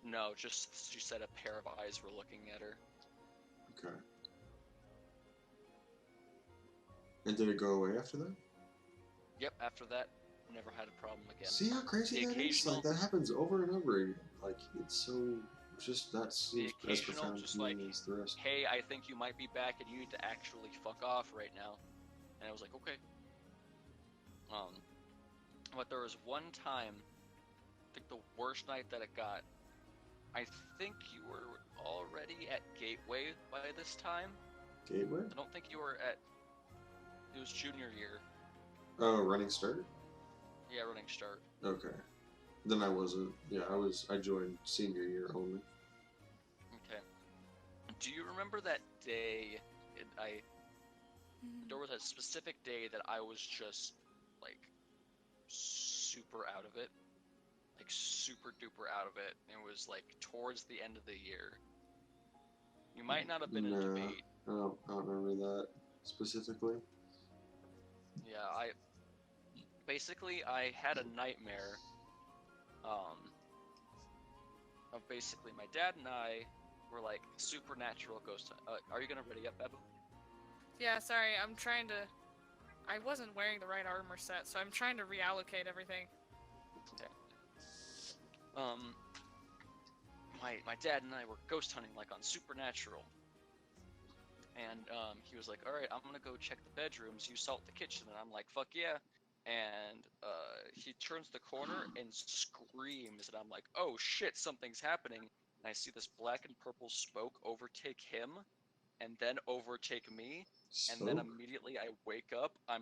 No, just she said a pair of eyes were looking at her. Okay. And did it go away after that? Yep, after that, never had a problem again. See how crazy The that is? occasional- Like, that happens over and over again. Like, it's so... Just not seems as occasional, profound just to me like, as the rest. "Hey, I think you might be back and you need to actually fuck off right now." And I was like, okay. But there was one time, I think the worst night that it got, I think you were already at Gateway by this time. Gateway? I don't think you were at, it was junior year. Oh, Running Start? Yeah, Running Start. Okay. Then I wasn't. Yeah, I joined senior year only. Okay. Do you remember that day, there was a specific day that I was just, like, super out of it. Like, super duper out of it. It was, like, towards the end of the year. You might not have been in a No. debate. I don't remember that specifically. Yeah, I had a nightmare, of basically my dad and I were, like, supernatural ghost hunt. Are you gonna ready up, Babu? Yeah, sorry, I'm trying to... I wasn't wearing the right armor set, so I'm trying to reallocate everything. Okay. My dad and I were ghost hunting, like, on Supernatural. And, he was like, "Alright, I'm gonna go check the bedrooms, you salt the kitchen," and I'm like, "Fuck yeah." And, he turns the corner and screams, and I'm like, "Oh shit, something's happening." And I see this black and purple smoke overtake him, and then overtake me, and then Smoke? immediately I wake up, I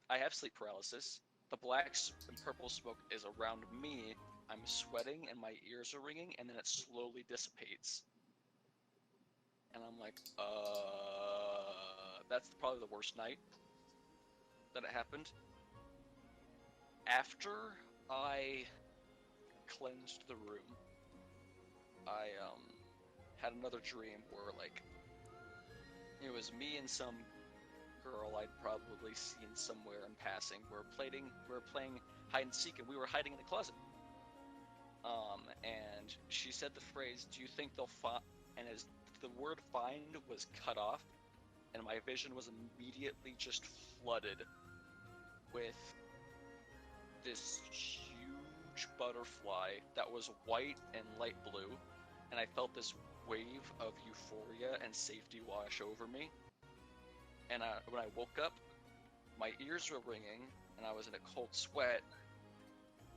have sleep paralysis. The black and purple smoke is around me. I'm sweating and my ears are ringing, and then it slowly dissipates. And I'm like, that's probably the worst night that it happened. After I cleansed the room, I had another dream where, like, it was me and some girl I'd probably seen somewhere in passing. We were playing hide and seek, and we were hiding in the closet. And she said the phrase, "Do you think they'll find?" And as the word "find" was cut off, and my vision was immediately just flooded with this huge butterfly that was white and light blue, and I felt this wave of euphoria and safety wash over me. And when I woke up, my ears were ringing, and I was in a cold sweat,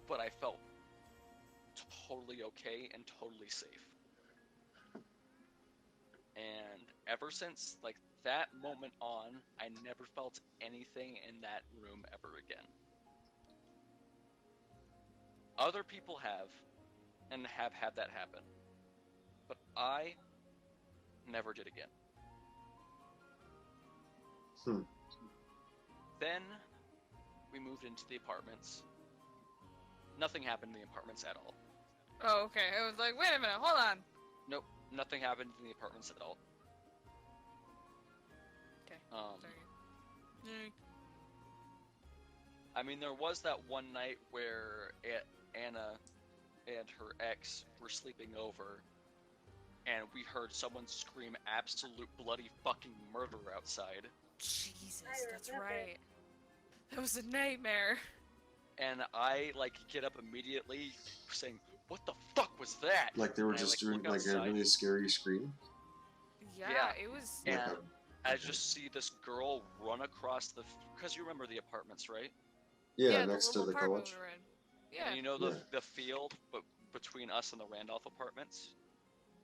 but I felt totally okay and totally safe. And ever since, like, that moment on, I never felt anything in that room ever again. Other people have, and have had that happen. But I never did again. Hmm. Then we moved into the apartments. Nothing happened in the apartments at all. Oh, okay. I was like, wait a minute, hold on. Nope, nothing happened in the apartments at all. Okay. Um, Sorry. I mean, there was that one night where Anna and her ex were sleeping over, and we heard someone scream absolute bloody fucking murder outside. Jesus, I that's remember. right. That was a nightmare. And I, like, get up immediately saying, what the fuck was that? Like they were And I, just like, doing look like a outside. really scary scream. Yeah, Yeah. it was. And Like I just see this girl run across the... Because you remember the apartments, right? yeah, the next to little the apartment college. we were in. Yeah. And you know Yeah. the field between us and the Randolph apartments?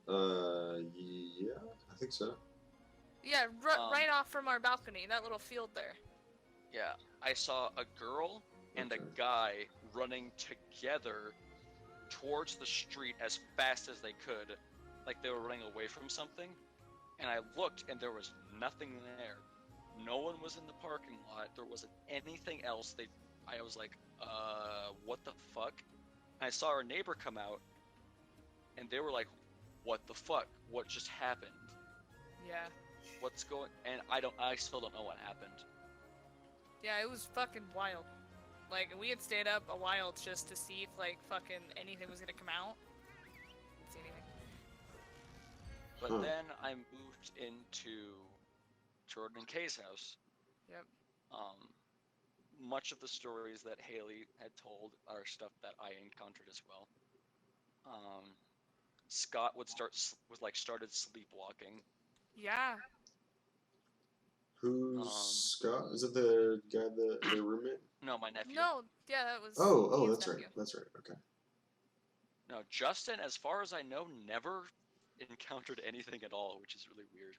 Yeah, I think so. Yeah, Um, right off from our balcony, that little field there. Yeah, I saw a girl and Okay. a guy running together towards the street as fast as they could, like they were running away from something. And I looked, and there was nothing there. No one was in the parking lot. There wasn't anything else. I was like, what the fuck? And I saw our neighbor come out, and they were like, what the fuck? What just happened? Yeah. What's going? And I still don't know what happened. Yeah, it was fucking wild. Like, we had stayed up a while just to see if, like, fucking anything was gonna come out. Didn't see anything. But Huh. then I moved into Jordan and Kay's house. Yep. Much of the stories that Haley had told are stuff that I encountered as well. Scott started sleepwalking. Yeah. Who's Scott? Is it the guy their roommate? No, my nephew. No, yeah, that was. Oh, Ian's that's nephew. right. That's right. Okay. No, Justin, as far as I know, never encountered anything at all, which is really weird.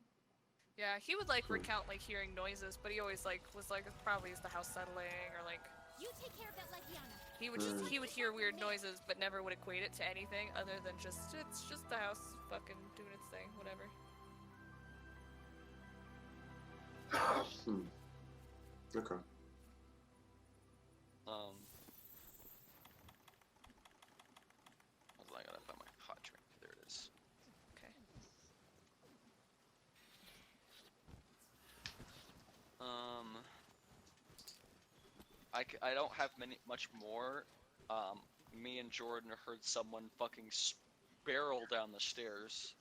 Yeah, he would like Hmm. recount like hearing noises, but he always like was like it probably is the house settling or like You take care of that like Yana. he would hear weird noises, but never would equate it to anything other than just it's just the house fucking doing its thing, whatever. Hmm. Okay. Hold on, I gotta find my hot drink. There it is. Okay. I don't have much more. Me and Jordan heard someone fucking barrel down the stairs,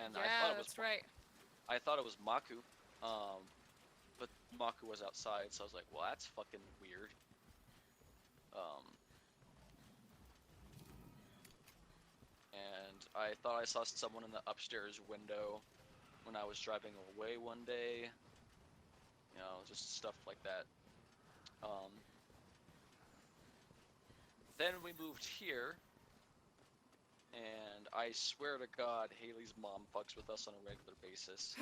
and Yeah, I thought it was that's right. I thought it was Maku, but Maku was outside, so I was like, well, that's fucking weird. And I thought I saw someone in the upstairs window when I was driving away one day. You know, just stuff like that. Then we moved here, and I swear to God, Haley's mom fucks with us on a regular basis.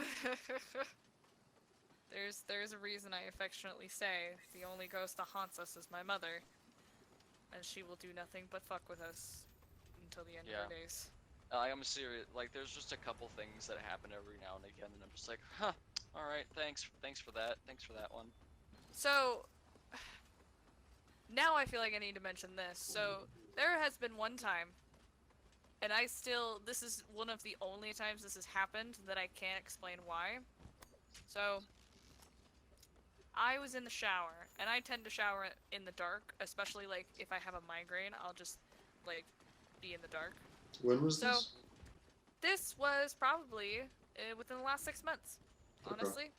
There's a reason I affectionately say the only ghost that haunts us is my mother, and she will do nothing but fuck with us until the end of her days. I'm serious. Like, there's just a couple things that happen every now and again, and I'm just like, huh, all right, thanks for that one. So now I feel like I need to mention this. So there has been one time, and this is one of the only times this has happened that I can't explain why. So I was in the shower, and I tend to shower in the dark, especially like if I have a migraine, I'll just like be in the dark. When was So this? this was probably within the last 6 months, Okay. honestly.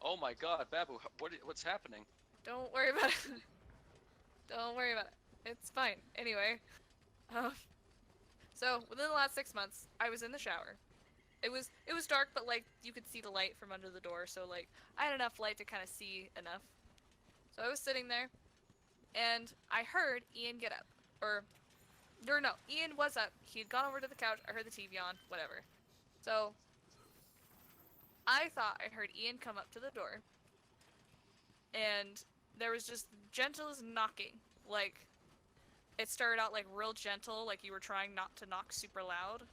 Oh my God, Babu, what's happening? Don't worry about it. Don't worry about it. It's fine. Anyway, so within the last 6 months, I was in the shower. It was dark, but like you could see the light from under the door, so like I had enough light to kind of see enough. So I was sitting there, and I heard Ian get up, or Or no, Ian was up. He had gone over to the couch. I heard the TV on. Whatever. So I thought I heard Ian come up to the door, and there was just gentlest knocking. Like, it started out like real gentle, like you were trying not to knock super loud,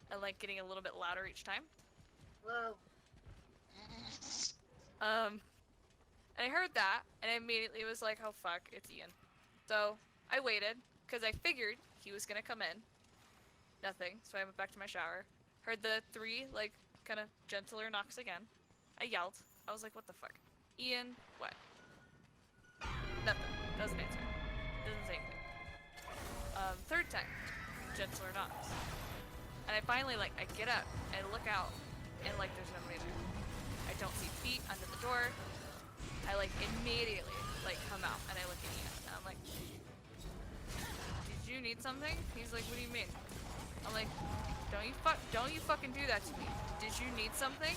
and like getting a little bit louder each time. Whoa. And I heard that, and I immediately was like, oh fuck, it's Ian. So I waited, because I figured he was gonna come in. Nothing, so I went back to my shower. Heard the 3, like, kind of gentler knocks again. I yelled. I was like, what the fuck? Ian, what? Nothing. Doesn't answer. Doesn't say anything. Third time, gentler knocks. And I finally, like, I get up, and look out, and, like, there's nobody there. I don't see feet under the door. I, like, immediately, like, come out, and I look at Ian, and I'm like, did you need something? He's like, what do you mean? I'm like, don't you fucking do that to me. Did you need something?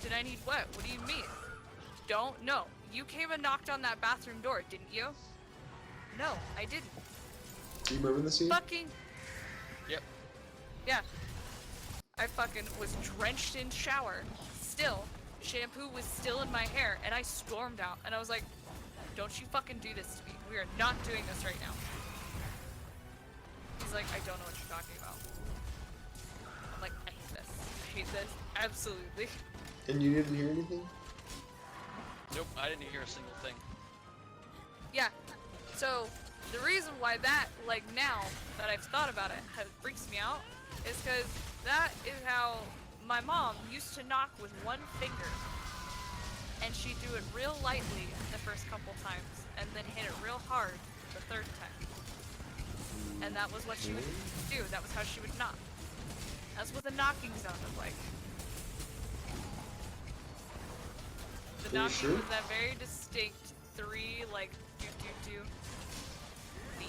Did I need what? What do you mean? Don't know. You came and knocked on that bathroom door, didn't you? No, I didn't. Do you remember the scene? Fucking Yep. yeah. I fucking was drenched in shower. Still, shampoo was still in my hair, and I stormed out, and I was like, don't you fucking do this to me. We are not doing this right now. He's like, I don't know what you're talking about. I'm like, I hate this. I hate this. Absolutely. And you didn't hear anything? Nope, I didn't hear a single thing. Yeah. So, the reason why that, like, now that I've thought about it, freaks me out, is because that is how my mom used to knock with one finger. And she'd do it real lightly the first couple times, and then hit it real hard the third time. And that was what she would do. That was how she would knock. That's what the knocking sounded like. The Are you knocking sure? was that very distinct 3, like, do do do, beat,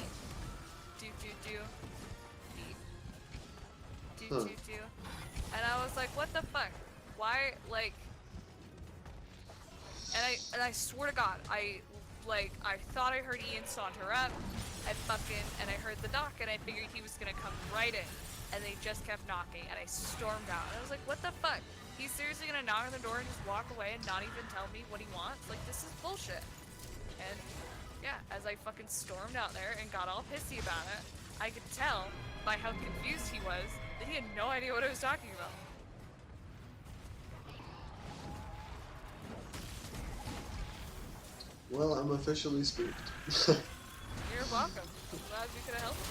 do do do, beat, do Huh. do do, and I was like, what the fuck? Why, like? And I swear to God, I thought I heard Ian saunter up. And I heard the knock, and I figured he was gonna come right in, and they just kept knocking, and I stormed out. And I was like, what the fuck? He's seriously gonna knock on the door and just walk away and not even tell me what he wants? Like, this is bullshit. And yeah, as I fucking stormed out there and got all pissy about it, I could tell by how confused he was that he had no idea what I was talking about. Well, I'm officially spooked. You're welcome. I'm glad we could have helped.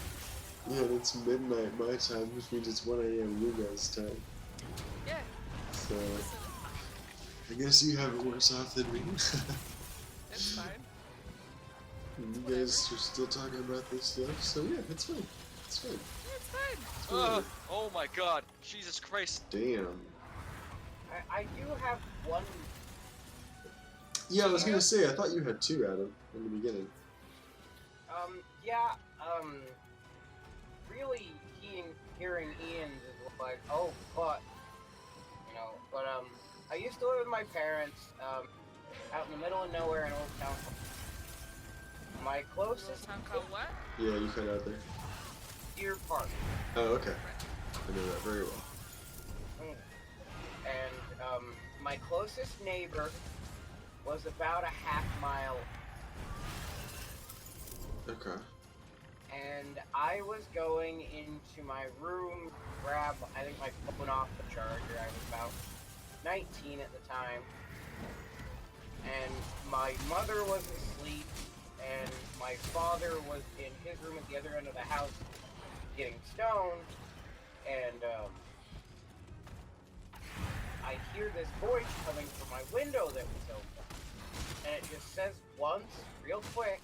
Yeah, it's midnight my time, which means it's 1 a.m. you guys' time. Yeah. So, Listen, I guess you have it worse off than me. it's fine. You guys are still talking about this stuff, so yeah, it's fine. It's fine. It's fine. It's whatever. Oh my god, Jesus Christ. Damn. I do have one. Yeah, I was gonna say, I thought you had 2, Adam, in the beginning. Yeah, really, hearing Ian's is like, oh, but, you know, but, I used to live with my parents, out in the middle of nowhere in Old Town. My closest Town called what? Yeah, you cut out there. Deer Park. Oh, okay. I know that very well. And, my closest neighbor was about a half mile. Okay. And I was going into my room, grab, I think, my phone off the charger. I was about 19 at the time. And my mother was asleep, and my father was in his room at the other end of the house getting stoned. And, I hear this voice coming from my window that was open. And it just says once, real quick,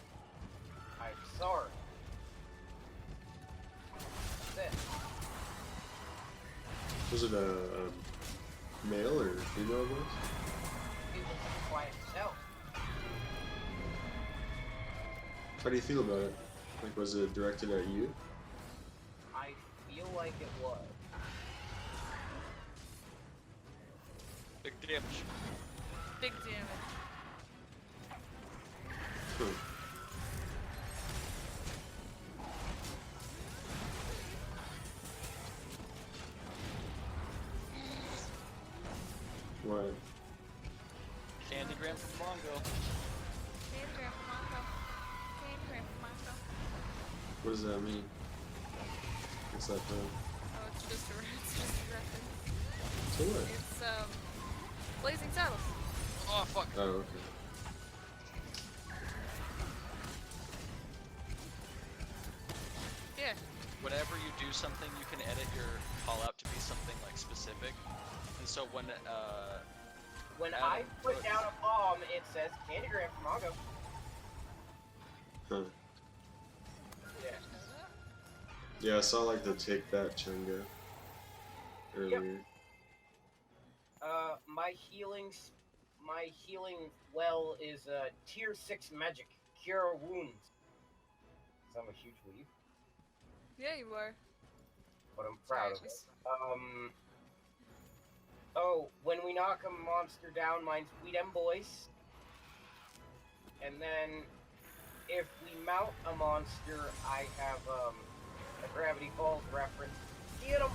I'm sorry. That's it. Was it a male or female voice? It was by itself. How do you feel about it? Like, was it directed at you? I feel like it was. Big damage. Big damage. Huh. What? Candy gram from Mongo. Candy gram for Mongo. Candy gram for Mongo. What does that mean? What's that from? Oh, it's just a reference. So what? It's Blazing Saddles. Oh fuck. Oh, okay. Yeah. Whenever you do something, you can edit your call out to be something like specific. And so when When Adam I put puts- down a bomb, it says Candygram from Mongo. Huh. Yeah. Yeah, I saw like the Take That Chunga earlier. My healing well is tier 6 magic, cure wounds. 'Cause I'm a huge weeb, Yeah, you are. but I'm proud of Sorry, it. Oh, when we knock a monster down, mine's Weed M Boys. And then, if we mount a monster, I have a Gravity Falls reference. Get 'em!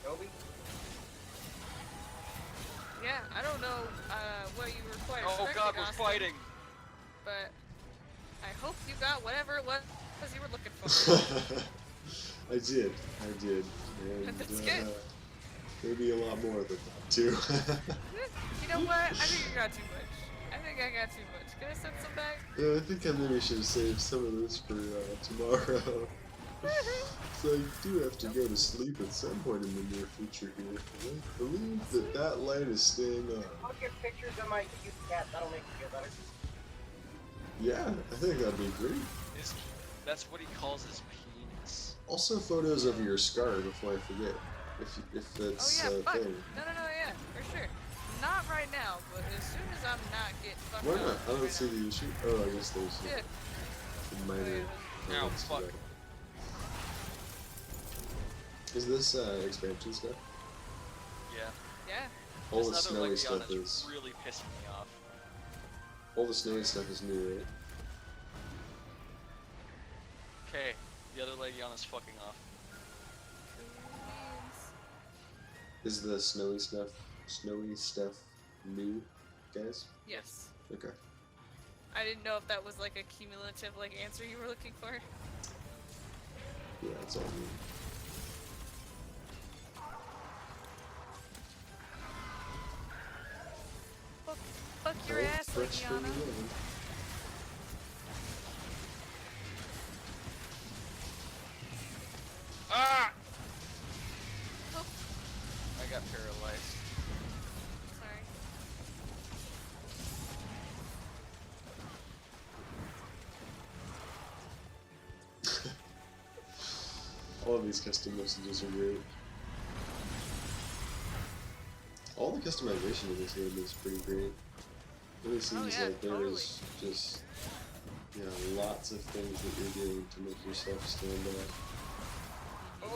Toby? Yeah, I don't know what you were quite oh expecting, god, we're Austin, fighting. but I hope you got whatever it was you were looking for. I did. And That's good. maybe a lot more than that too. You know what? I think you got too much. I think I got too much. Can I send some back? Yeah, I think I maybe should save some of this for tomorrow. So I do have to go to sleep at some point in the near future here. I believe that light is staying on. I'll get pictures of my cute cat. That'll make me feel better. Yeah, I think that'd be great. That's what he calls his penis. Also, photos of your scar before I forget, if Oh that's yeah, a fuck. thing. No, yeah, for sure. Not right now, but as soon as I'm not getting fucked Why up. not? I don't right see the issue. Oh, I guess there's Yeah. a minor. Ow, elements to fuck. that. Is this expansion stuff? Yeah. Yeah. All the There's snowy another Legion stuff that's is. really pissing me off. All the snowy stuff is new, right? Okay, the other Legion is fucking off. Is the snowy stuff new, guys? Yes. Okay. I didn't know if that was like a cumulative answer you were looking for. Yeah, it's all new. Fuck your All ass, fresh from the Legiana. oven. Ah! Oh, I got paralyzed. sorry. All of these custom messages are great. All the customization in this game is pretty great. It really seems yeah, like there totally. is just lots of things that you're doing to make yourself stand out.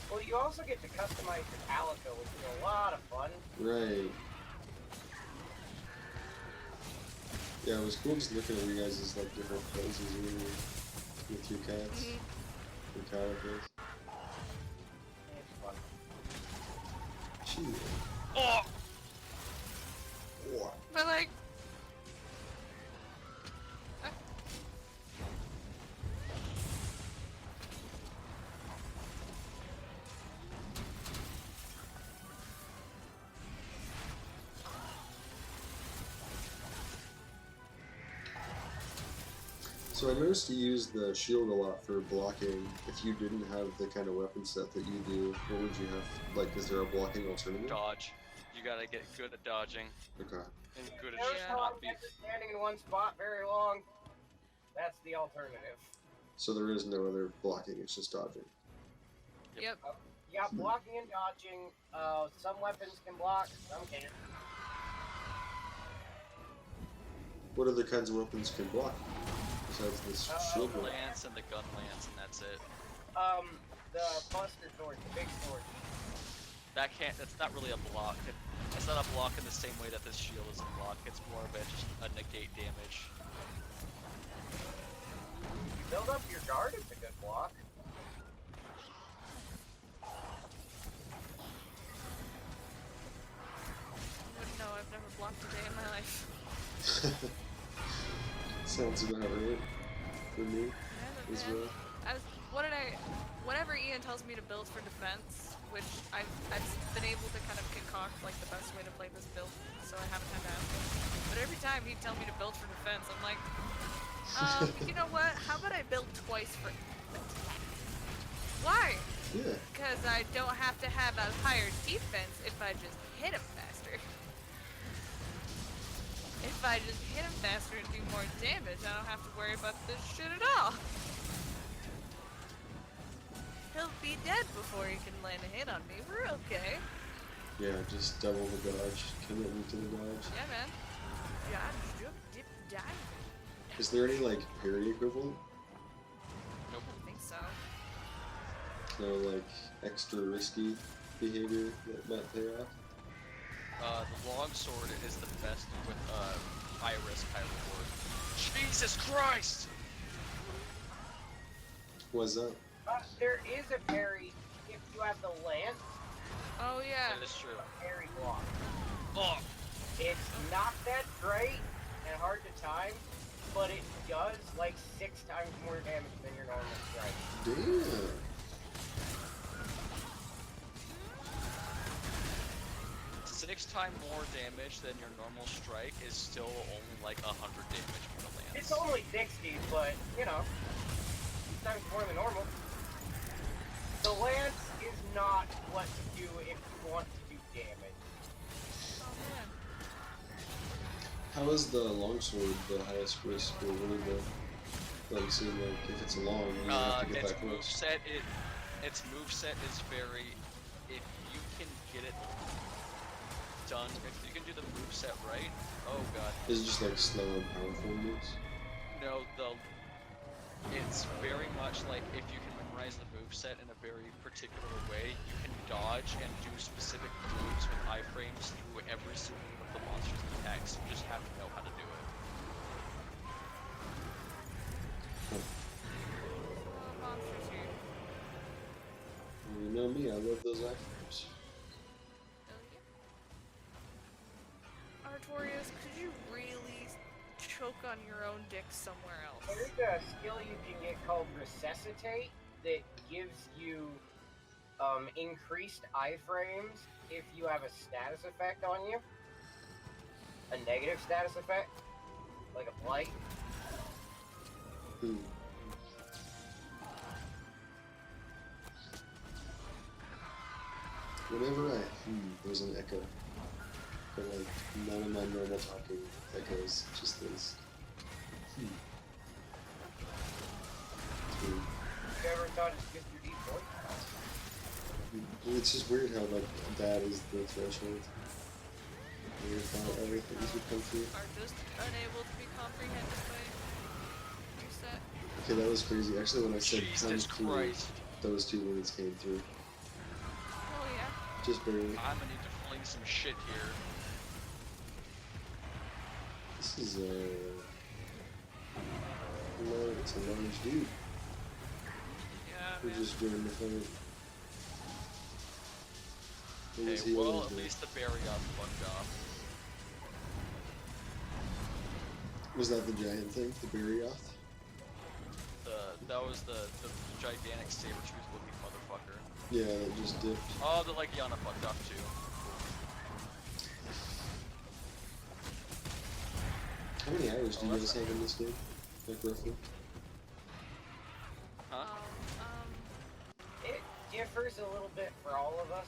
Well, you also get to customize your calico, which is a lot of fun. Right. Yeah, it was cool just looking at you guys' different poses with your cats. Your calicos. It's fun. Gee. Oh! What? But So I noticed you use the shield a lot for blocking. If you didn't have the kind of weapon set that you do, what would you have? Is there a blocking alternative? Dodge. You gotta get good at dodging Okay. and good at There's just Yeah. no not be. never standing in one spot very long. That's the alternative. So there is no other blocking, it's just dodging. yep. You got blocking and dodging. Some weapons can block, some can't. What other kinds of weapons can block? Besides this shield one? Lance and the gun lance, and that's it. The Buster Sword, the big sword. That can't. That's not really a block. It's not a block in the same way that this shield is a block. It's more of just a negate damage. You build up your guard, it's a good block. Sounds about right for me Yeah, as man. well. Whenever Ian tells me to build for defense, which I've been able to kind of concoct like the best way to play this build, so I haven't had to ask him. But every time he'd tell me to build for defense, I'm like, you know what? How about I build twice for attack? Why? Yeah. Because I don't have to have a higher defense if I just hit him faster. If I just hit him faster and do more damage, I don't have to worry about this shit at all. He'll be dead before he can land a hit on me. We're okay. Yeah, just double the dodge. Commitment to the dodge. Yeah, man. Dodge, dip, dip, dive. Is there any like parry equivalent? I don't think so. No like extra risky behavior that might pay off? The longsword is the best with high risk, high reward. Jesus Christ! What's that? There is a parry if you have the lance. Oh, yeah. That is true. Parry block. Oh! It's not that great and hard to time, but it does like 6 times more damage than your normal strike. Damn. 6 times more damage than your normal strike is still only like 100 damage from the lance. It's only 60, but you know, 6 times more than normal. The lance is not what to do if you want to do damage. Oh, man. How is the longsword the highest risk or really the like seem like if it's long you have to get Its that close? its moveset is very. If you can get it done, if you can do the moveset right. Oh god. Is it just like slow and powerful moves? No, it's very much like if you can memorize the moveset in a very particular way, you can dodge and do specific moves with iframes through every single one of the monster's attacks. You just have to know how to do it. Monsters here. Well, you know me, I love those iframes. Hell yeah. Artorias, could you really choke on your own dick somewhere else? There's a skill you can get called Resuscitate that gives you increased iframes if you have a status effect on you. A negative status effect, like a blight. Hmm. Whenever there's an echo. But like none of my normal talking echoes, just this. It's weird. You ever thought it's just your deep voice? It's just weird how like that is the threshold. Weird how everything would come through. Are just unable to be comprehended by reset. Okay, that was crazy. Actually, when I said Jesus come through, Christ. those 2 words came through. Oh, yeah. Just barely. I'm gonna need to fling some shit here. This is it's a large dude. Yeah, We're man. just doing the thing. What Okay, is he well, always at doing? least the barrier fucked off. Was that the giant thing, the Barioth? That was the gigantic saber-tooth looking motherfucker. Yeah, that just dipped. Oh, the Legiana fucked off too. How many hours do you that's guys have in this game? Like roughly? Huh? It differs a little bit for all of us.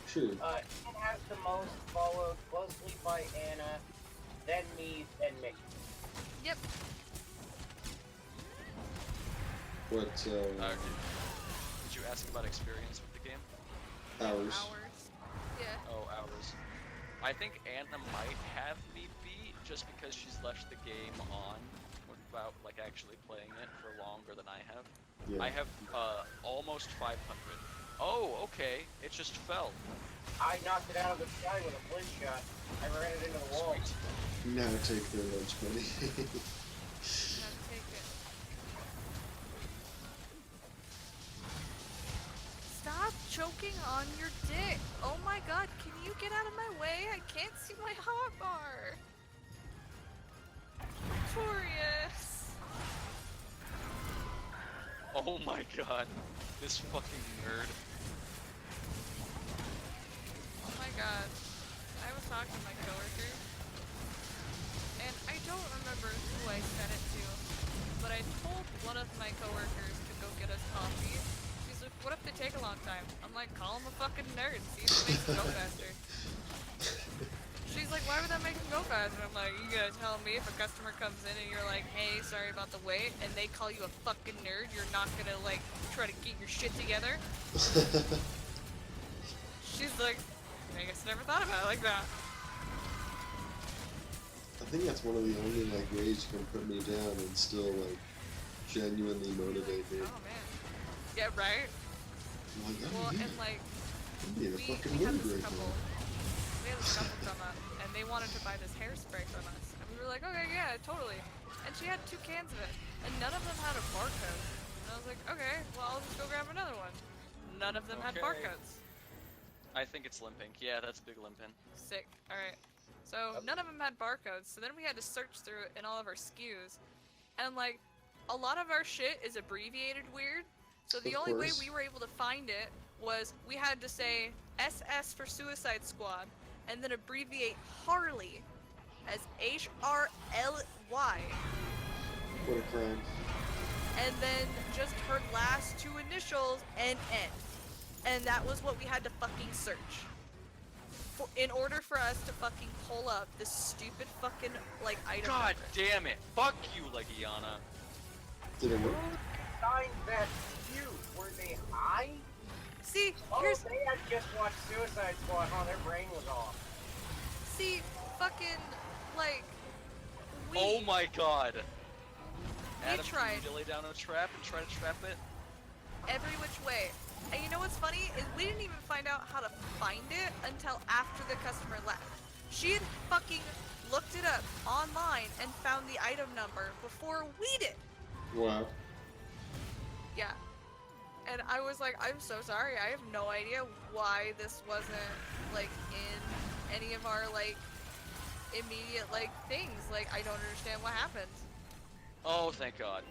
Sure. It has the most, followed closely by Anna, then me, then Mickey. Yep. What Did you ask about experience with the game? hours? Hours. Yeah. Oh, hours. I think Anna might have me beat just because she's left the game on without like actually playing it for longer than I have. Yeah. I have almost 500. Oh, okay. It just fell. I knocked it out of the sky with a flint shot. I ran it into the wall. Sweet. Now take their lunch money. Gotta take it. Stop choking on your dick. Oh my god, can you get out of my way? I can't see my hotbar. victorious. Oh my god. This fucking nerd. Oh my god. I was talking to my coworker, and I don't remember who I said it to, but I told one of my coworkers to go get us coffee. She's like, what if they take a long time? I'm like, call him a fucking nerd, see if it makes him go faster. She's like, why would that make him go faster? I'm like, you gonna tell me if a customer comes in and you're like, hey, sorry about the wait, and they call you a fucking nerd, you're not gonna, like, try to get your shit together? She's like, I guess I never thought about it like that. I think that's one of the only like ways you can put me down and still like genuinely motivate me. Oh man. Yeah, right? I'm like, Well, I'm and like, being a we fucking had nerd this right couple. now. We had this couple come up, and they wanted to buy this hairspray from us. And we were like, okay, yeah, totally. And she had 2 cans of it, and none of them had a barcode. And I was like, okay, well, I'll just go grab another one. None of them had Okay. barcodes. I think it's limping. Yeah, that's big limping. Sick. Alright. So, none of them had barcodes, so then we had to search through in all of our SKUs. And, like, a lot of our shit is abbreviated weird. So the Of only way course. we were able to find it was we had to say SS for Suicide Squad, and then abbreviate Harley as HRLY, What a crime. and then just her last 2 initials, NN. And that was what we had to fucking search. In order for us to fucking pull up this stupid fucking, like, item God number. damn it! Fuck you, Legiana. Did it work? Signed that feud. Were they high? See, Oh, here's, they had just watched Suicide Squad. Huh? Their brain was off. see, fucking, like, we... Oh my god. We Adam, tried. can you lay down a trap and try to trap it? every which way. And you know what's funny is we didn't even find out how to find it until after the customer left. She had fucking looked it up online and found the item number before we did. Wow. Yeah. And I was like, I'm so sorry. I have no idea why this wasn't like in any of our like immediate like things. Like I don't understand what happened. Oh, thank god.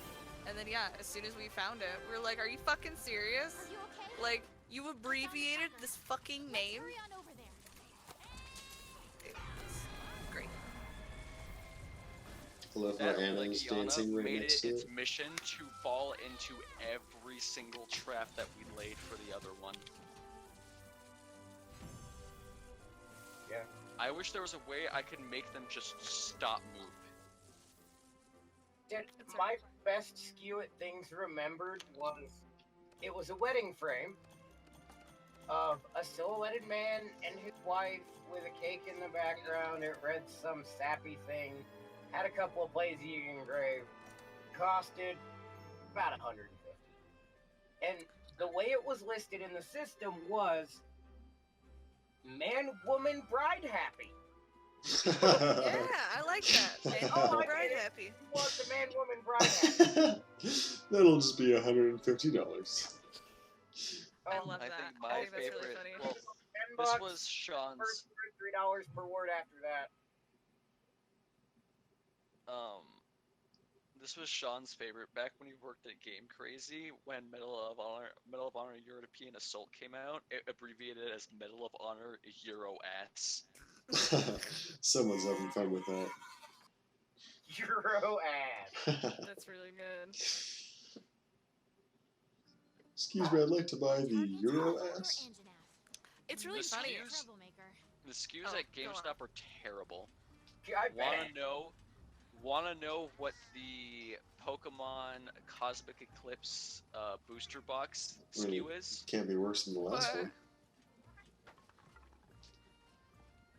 And then yeah, as soon as we found it, we were like, are you fucking serious? Are you okay? Like, you abbreviated this fucking name? Hurry on over there. It was great. I love how That Anna's Legiana dancing right made next it to its it. mission to fall into every single trap that we laid for the other one. Yeah. I wish there was a way I could make them just stop moving. It's My best skew at things remembered was it was a wedding frame of a silhouetted man and his wife with a cake in the background. It read some sappy thing, had a couple of plays you can engrave, costed about 150. And the way it was listed in the system was man, woman, bride happy. Yeah, I like that. Man, Oh, I bride get it. happy. What the man, woman, bride happy? That'll just be $150. I Um, love I that. think I my think that's really favorite. funny. Well, 10 this bucks. was Sean's. First $3 per word after that. This was Sean's favorite back when he worked at Game Crazy when Medal of Honor European Assault came out. It abbreviated as Medal of Honor Euro Ass. Someone's having fun with that. Euro ad. That's really good. Excuse me, I'd like to buy the Euro ass. It's really The funny. SKUs Troublemaker. The SKUs Oh, at go on. GameStop are terrible. I bet. Wanna know what the Pokemon Cosmic Eclipse booster box SKU is? Can't be worse than the last What? one.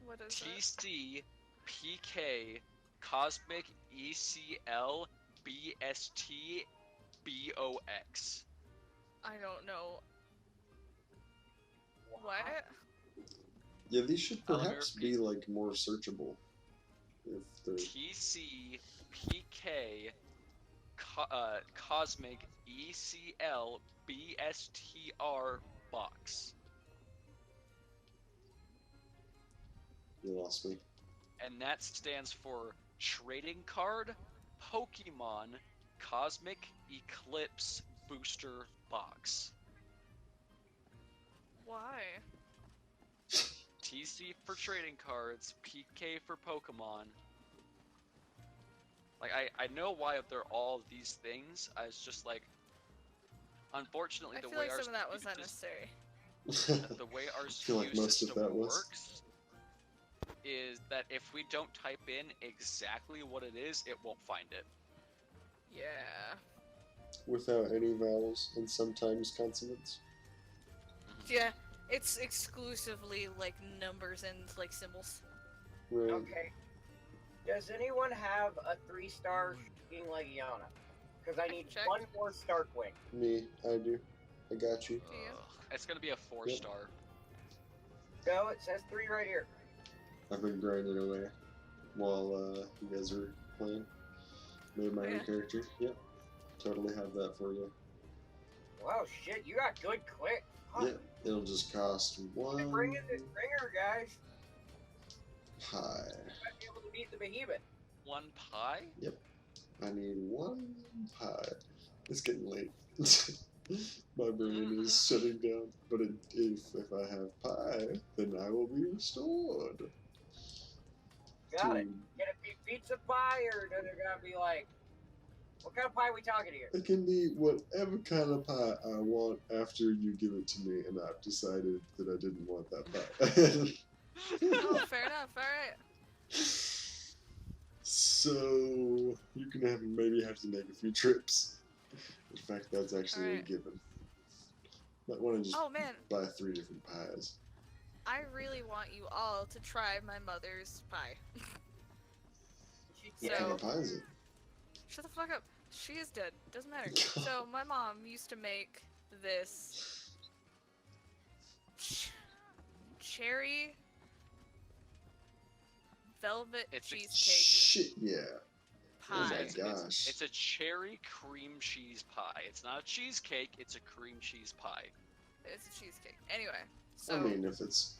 What is that? TC PK Cosmic ECL BST BOX. I don't know. What? Yeah, these should I'll perhaps be like more searchable. If they're TC PK Cosmic ECL BSTR box. you lost me. And that stands for trading card, Pokemon Cosmic Eclipse Booster Box. Why? TC for trading cards, PK for Pokemon. Like, I know why they're all these things. I was just like, unfortunately, I the feel way like our some of that was SKU unnecessary. the way our feel like SKU most of system that was. works is that if we don't type in exactly what it is, it won't find it. Yeah. Without any vowels and sometimes consonants. Yeah. It's exclusively like numbers and like symbols. Right. Okay. Does anyone have a 3-star King Legiana? Because I need check. 1 more Starkwing. Me, I do. I got you. Do you? It's gonna be a 4-star. Go, it says 3 right here. I've been grinding away while you guys are playing. Made my Yeah. own character. Yep. Totally have that for you. Wow, shit, you got good click. Huh. Yep. It'll just cost one Bring in this ringer, guys. pie. Might be able to beat the behemoth. 1 pie? I need one pie. It's getting late. My brain is shutting down. But if I have pie, then I will be restored. Got it. to- Can it be pizza pie, or does it gotta be like... What kind of pie are we talking here? It can be whatever kind of pie I want after you give it to me, and I've decided that I didn't want that pie. Oh, fair enough. All right. So you can maybe have to make a few trips. In fact, that's actually a Alright. given. Might want to just Oh man, buy 3 different pies. I really want you all to try my mother's pie. What kind So- of pie is it? Shut the fuck up. She is dead. Doesn't matter. So my mom used to make this cherry velvet It's a cheesecake Shit, yeah. Oh my pie. gosh. It's a cherry cream cheese pie. It's not a cheesecake, it's a cream cheese pie. It's a cheesecake. Anyway, so I mean, if it's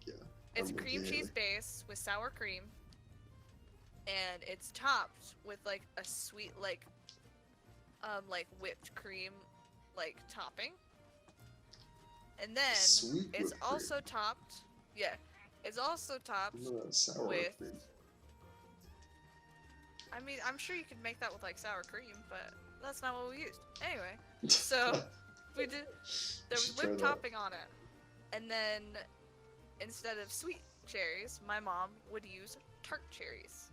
it's I'm with cream you, cheese Haley. base with sour cream, and it's topped with like a sweet like whipped cream like topping, and then Sweet it's whipped also cream. topped. Yeah, it's also topped. No, sour with- cream. I mean, I'm sure you could make that with like sour cream, but that's not what we used. Anyway, so we did. There was should try whipped that. topping on it, and then instead of sweet cherries, my mom would use tart cherries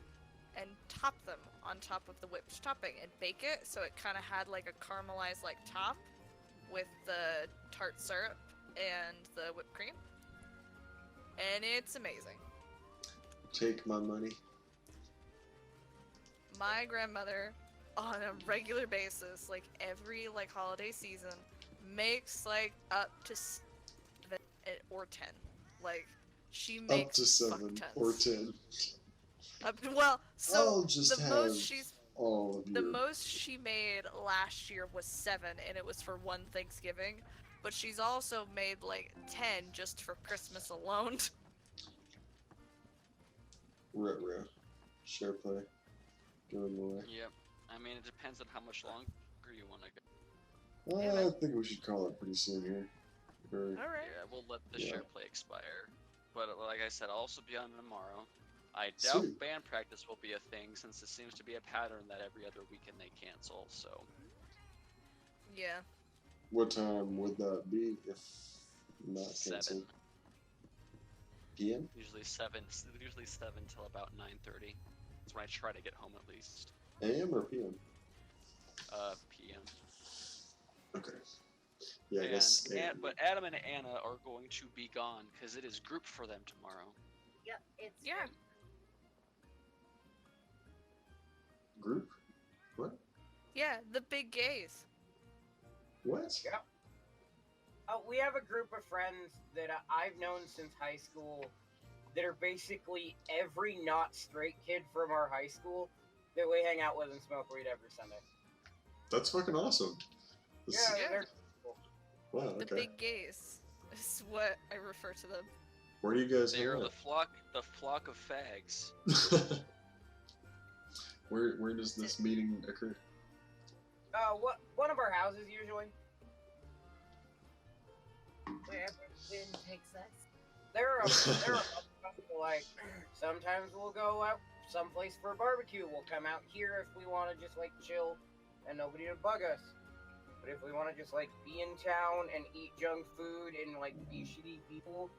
and top them on top of the whipped topping and bake it so it kind of had like a caramelized like top with the tart syrup and the whipped cream, and it's amazing. Take my money. My grandmother, on a regular basis, like every like holiday season, makes like up to 7 or 10. Like she Up makes to fuck 7 tons. or 10. Well, so I'll just the have most she's all of the your... most she made last year was 7, and it was for one Thanksgiving. But she's also made like 10 just for Christmas alone. Ruh-roh. Share play. Give them away. Yep. I mean, it depends on how much longer you want to go. Yeah, I man. think we should call it pretty soon here. Or, All right. Yeah, we'll let the Yeah. share play expire. But like I said, I'll also be on tomorrow. I doubt Sweet. band practice will be a thing since it seems to be a pattern that every other weekend they cancel. So Yeah. What time would that be if not 7. canceled? PM? Usually 7 till about 9:30. That's when I try to get home at least. AM or PM? PM. Okay. Yeah, I guess AM. But Adam and Anna are going to be gone because it is group for them tomorrow. Yep, it's Yeah. Group? What? Yeah, the big gays. What? Yeah. We have a group of friends that I've known since high school that are basically every not straight kid from our high school that we hang out with and smoke weed every Sunday. That's fucking awesome. This- Yeah, Yeah. they're Wow, The okay. big gays is what I refer to them. Where do you guys They hang are out? the flock of fags. Where does this meeting occur? One of our houses usually. Wherever the wind takes us. There are like sometimes we'll go out someplace for a barbecue. We'll come out here if we want to just like chill and nobody to bug us. But if we want to just like be in town and eat junk food and like be shitty people,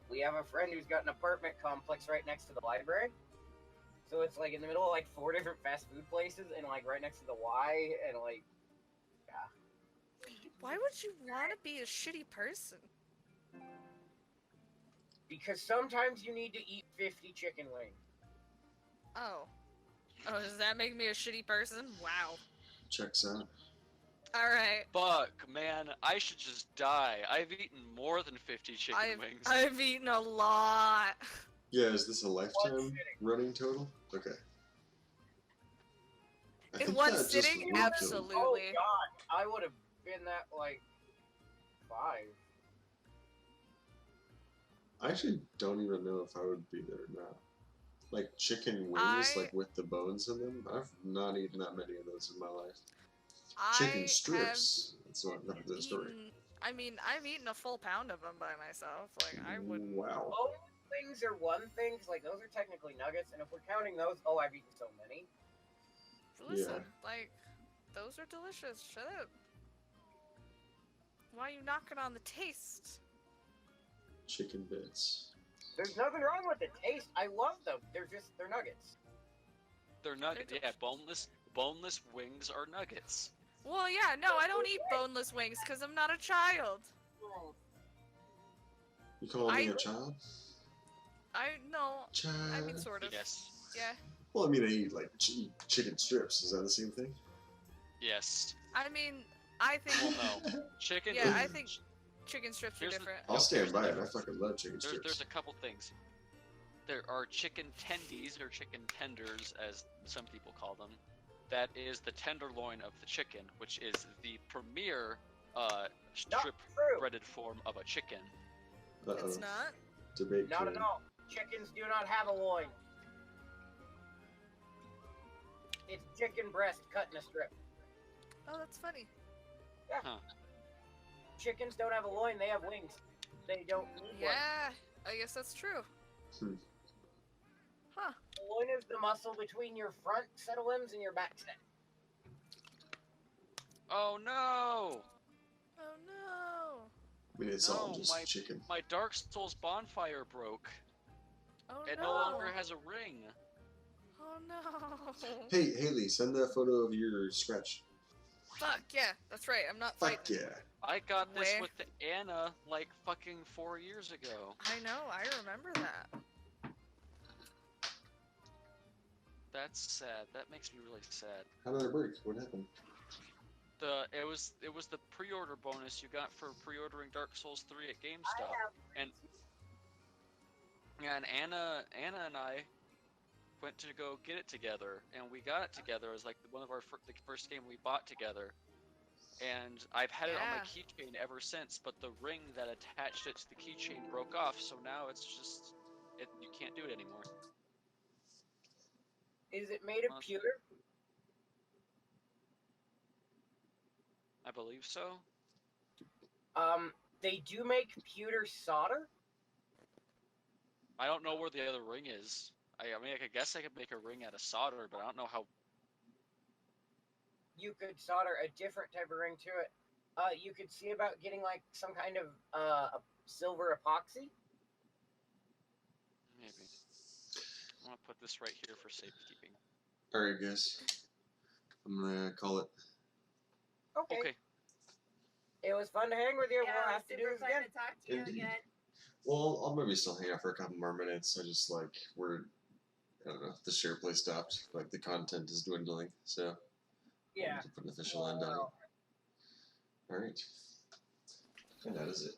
we have a friend who's got an apartment complex right next to the library. So it's like in the middle of like 4 different fast food places and like right next to the Y and like Why would you want to be a shitty person? because sometimes you need to eat 50 chicken wings. Oh. Oh, does that make me a shitty person? Wow. Checks out. Alright. Fuck, man, I should just die. I've eaten more than 50 chicken wings. I've eaten a lot. Yeah, is this a lifetime running total? Okay. I In think one that just sitting? would kill me. Absolutely. Oh god, I would have been that like 5. I actually don't even know if I would be there now. Like chicken wings, I- like with the bones in them. I've not eaten that many of those in my life. I Chicken have strips. That's not the story. eaten, I mean, I've eaten a full pound of them by myself. Like, I wouldn't. Wow. Bone wings are one thing, 'cause, like those are technically nuggets, and if we're counting those, oh, I've eaten so many. Listen, like, those are delicious. Shut up. Why are you knocking on the taste? Chicken bits. There's nothing wrong with the taste. I love them. They're nuggets. They're nuggets. They're Yeah, boneless wings are nuggets. Well, yeah, no, I don't eat boneless wings because I'm not a child. You call me I- a child? No, Child. I mean, sort of. Yes. Yeah. Well, I mean, I eat like chicken strips. Is that the same thing? Yes. I mean, I think. Well, no. Chicken. Yeah, I think chicken strips are Here's the- different. I'll No, stand here's the by it. I difference. fucking love chicken strips. There's a couple things. There are chicken tendies, or chicken tenders, as some people call them. That is the tenderloin of the chicken, which is the premier strip true. breaded form of a chicken. Uh-oh. It's not. Debate. Not king. at all. Chickens do not have a loin. It's chicken breast cut in a strip. Oh, that's funny. Chickens don't have a loin, they have wings. They don't need one. Yeah, I guess that's true. Hmm. Huh. The loin is the muscle between your front set of limbs and your back set. Oh no! Oh no. I mean, it's all No, just chicken. My Dark Souls bonfire broke. Oh It no. no longer has a ring. Oh no. Hey, Haley, send that photo of your scratch. Fuck yeah, that's right. I'm not Fuck fighting. yeah. I got this Where? with the Anna like fucking 4 years ago. I know. I remember that. That's sad. That makes me really sad. How did it break? What happened? It was the pre-order bonus you got for pre-ordering Dark Souls 3 at GameStop. And Anna and I went to go get it together, and we got it together. It was like one of the first game we bought together. And I've had it on my Yeah. keychain ever since, but the ring that attached it to the keychain broke off, so now it's just you can't do it anymore. Is it made of pewter? I believe so. They do make pewter solder. I don't know where the other ring is. I mean, I guess I could make a ring out of solder, but I don't know how. You could solder a different type of ring to it. You could see about getting like some kind of a silver epoxy. Maybe. I'm gonna put this right here for safekeeping. Alright, guys. I'm gonna call it. Okay. It was fun to hang with you. Yeah, We'll have to do super this fun again. to talk to you Indeed. again. Well, I'll maybe still hang out for a couple more minutes. I just like I don't know. The share play stopped. Like the content is dwindling, so Yeah. to put an official end on it. All right, and that is it.